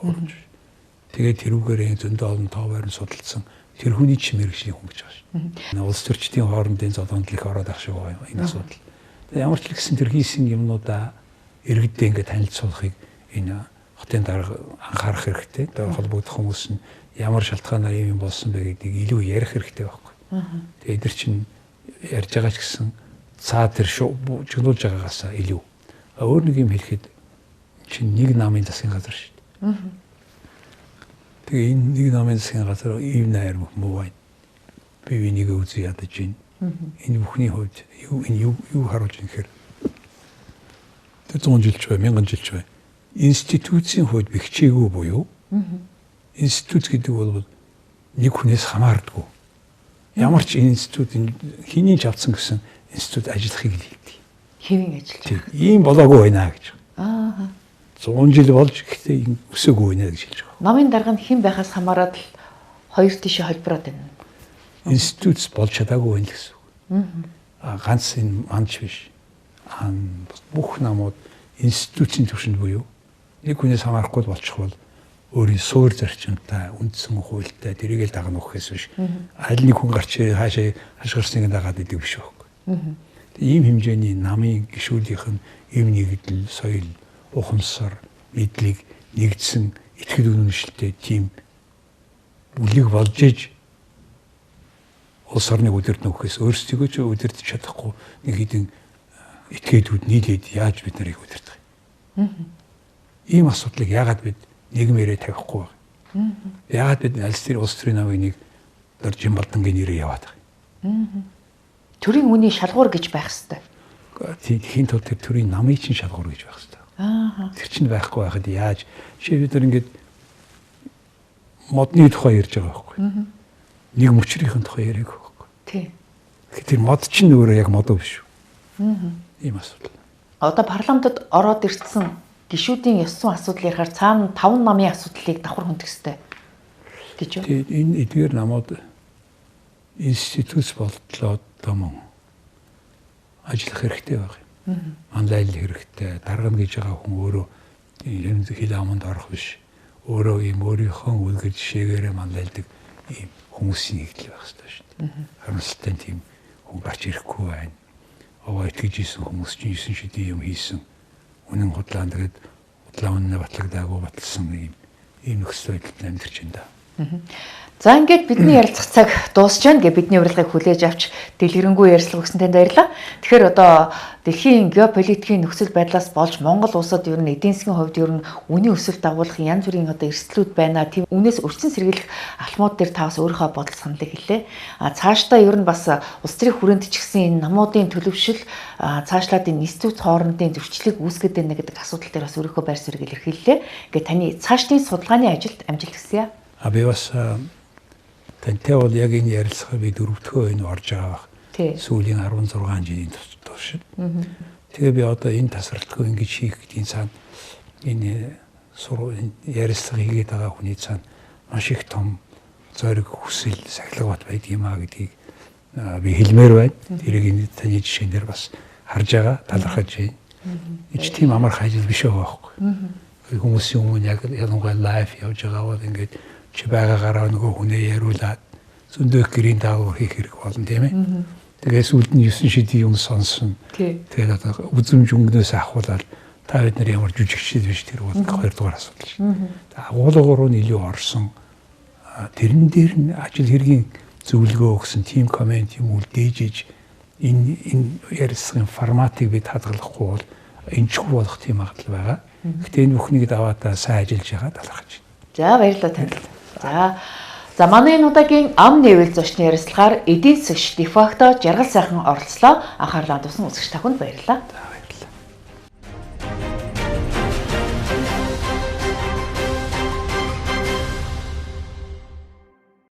Тэгээд тэрүүгээр зөндөө олон тоо байрны судалсан тэр хүний чинь мэрэгжлийн хүн гэж байгаа шүү. Улс төрчдийн хоорондын зодонд л их ороод ах шиг байгаа энэ асуудал. Тэгээд ямар ч л гэсэн тэр хийсэн юмнуудаа иргэддээ ингээд танилцуулахыг энэ хотын дарга анхаарах хэрэгтэй. Тэгээд холбогдох хүмүүс нь ямар шалтгаанаар юм болсон бэ гэдгийг илүү ярих хэрэгтэй байхгүй. Тэгээд эдгээр чинь ярьж байгаа ч гэсэн цаа тэр чиглүүлж байгаагаасаа илүү. Өөр нэг юм хэлэхэд чинь нэг намын засгийн газар шүү дээ. Тэгээ энэ нэг намын засгийн газар ийм найр муу байна. Би энийг үзье ядаж байна. Энэ бүхний хувьд юу харуулж байна гэхээр тэр 100 жилч бай, 1000 жилч бай. Институцийн хувьд бэхжээгүй буюу институт гэдэг бол нэг хүнээс хамаардаггүй. Ямар ч институт хэний ч авсан гэсэн институт ажиллахыг хэлдэг. Хэвийн ажиллаж байгаа. Ийм болоогүй байна гэж. 100 жил болж гэхдээ өсөөгүй байна гэж хэлж байгаа. Намын дарга нь хэн байхаас хамаарат л хоёр тишээ холбироод байна. Институт болж чадаагүй байна гэсэн үг. Ганц энэ манч биш. Бүх намууд институтийн түвшинд буюу нэг хүнээс хамаарахгүй болчих бол өөрийн суурь зарчимтай, үндсэн хуультай тэрийг л дагнах гэхээс биш. Аль нэг хүн гарч хаашаа хашгирсныг дагаад идэв биш байхгүй. Ийм хэмжээний намын гишүүдийнх нь эв нэгдэл, соёл, ухамсар, мэдлэг нэгдсэн итгэл үнэмшилтэй тийм бүлэг болж иж улс орны удирд нөхөөс өөрсдөө ч удирдах чадахгүй нэг хэдэн этгээдүүд нийлээд яаж бид нарыг удирдах юм. Ийм асуудлыг яагаад бид нийгмээрээ тавихгүй байна? Яагаад бид аль тэр улс төрийн намыг нэг Жин Балдангийн нэрээр яваад байгаа юм. Төрийн үний шалгуур гэж байх хэвээр. Тийм тул тэр төрийн намын чинь шалгуур гэж байх хэвээр. Тэр чинь байхгүй байхад яаж жишээ бид нар ингээд модны тухай ярьж байгаа байхгүй. Нэг мөчрийн тухай яриаг байхгүй. Тийм. Тэр мод чинь өөрөө яг мод биш шүү. Ийм асуудал. Одоо парламентод ороод ирсэн гишүүдийн ёс зүйн асуудал ярихаар цаана 5 намын асуудлыг давхар хүндэх ёстой гэж юу? Тэгээд энэ эдгээр намууд институт болтлоо домон ажиллах хэрэгтэй байх юм. Манлайл хэрэгтэй. Даргана гэж байгаа хүн өөрөө юм хил аманд орох биш. Өөрөө ийм өөрийнхөө үлгэр жишээгээрээ манлайлдаг ийм хүмүүсийн нэгдэл байх хэрэгтэй шүү дээ. Харамсалтай тийм хүн гарч ирэхгүй байна. Овоо итгэж исэн хүмүүс чинь 9 шидийн юм хийсэн. Үнэн худлаан тэгээд худлаа үнэ батлагдаагүй батлсан ийм нөхцөл байдалд амьдарч байна да. За ингээд бидний ярилцах цаг дуусч байна гэж бидний урилгыг хүлээж авч дэлгэрэнгүй ярилцлага өгсөн танд баярлалаа. Тэгэхээр одоо дэлхийн геополитикийн нөхцөл байдлаас болж Монгол улсад ер нь эдийн засгийн хувьд ер нь үнийн өсөлт дагуулах янз бүрийн одоо эрсдлүүд байна. Тийм үнээс өрчин сэргийлэх алхмууд дээр та бас өөрийнхөө бодол саналыг хэллээ. Цаашдаа ер нь бас улс төрийн хүрээнд ч гэсэн энэ намуудын төлөвшил цаашлаад энэ нийслүүд хоорондын зөрчлийг үүсгэж байна гэдэг асуудал дээр бас өөрийнхөө байр суурийг илэрхийллээ. Ингээд таны цаашдын судалгааны ажилд амжилт хүсье. Би бас тантай бол яг энэ ярилцлага би дөрөвдүгээр энэ орж байгаа. Сүүлийн 16 жилийн турш. Тэгээ би одоо энэ тасралтгүй ингэж хийх гэдгийн цаана энэ ярилцлага хийгээд байгаа хүний цаана маш их том зориг хүсэл сахилга бат байдаг юм а гэдгийг би хэлмээр байна. Тэрийг энэ таны жишээн дээр бас харж байгаа, талархаж байна. Энд тийм амарх ажил биш байгаа байхгүй. Хүмүүсийн өмнө яг ялангуяа лайв явж байгаа бол ингээд чи байгаагаараа нөгөө хүнээ яриулаад зөндөө гэрийн даавар хийх хэрэг болно тийм ээ. Тэгээ сүүлд нь 9 шидийн юм сонсон. Тэгээд одоо үзэмж өнгнөөс ахуулаад та бид нар ямар жүжигчд биш тэр бол 2 дугаар асуудал шин. Агуулгаар нь илүү орсон. Тэрэн дээр нь ажил хэргийн зөвлөгөө өгсөн тим комент юм уу дээжиж энэ ярилцлагын форматыг бид хадгалахгүй бол энэчгүй болох тийм магадлал байгаа. Гэхдээ энэ бүхнийг даваатаа сайн ажиллаж байгаа талархаж байна. За баярлалаа танд. За манай энэ удаагийн ам нээвэл зочны ярилцлагаар эдийн засагч дефакто жаргал сайхан оролцлоо. Анхаарлаа туссан үзэгч та бүхэнд баярлалаа.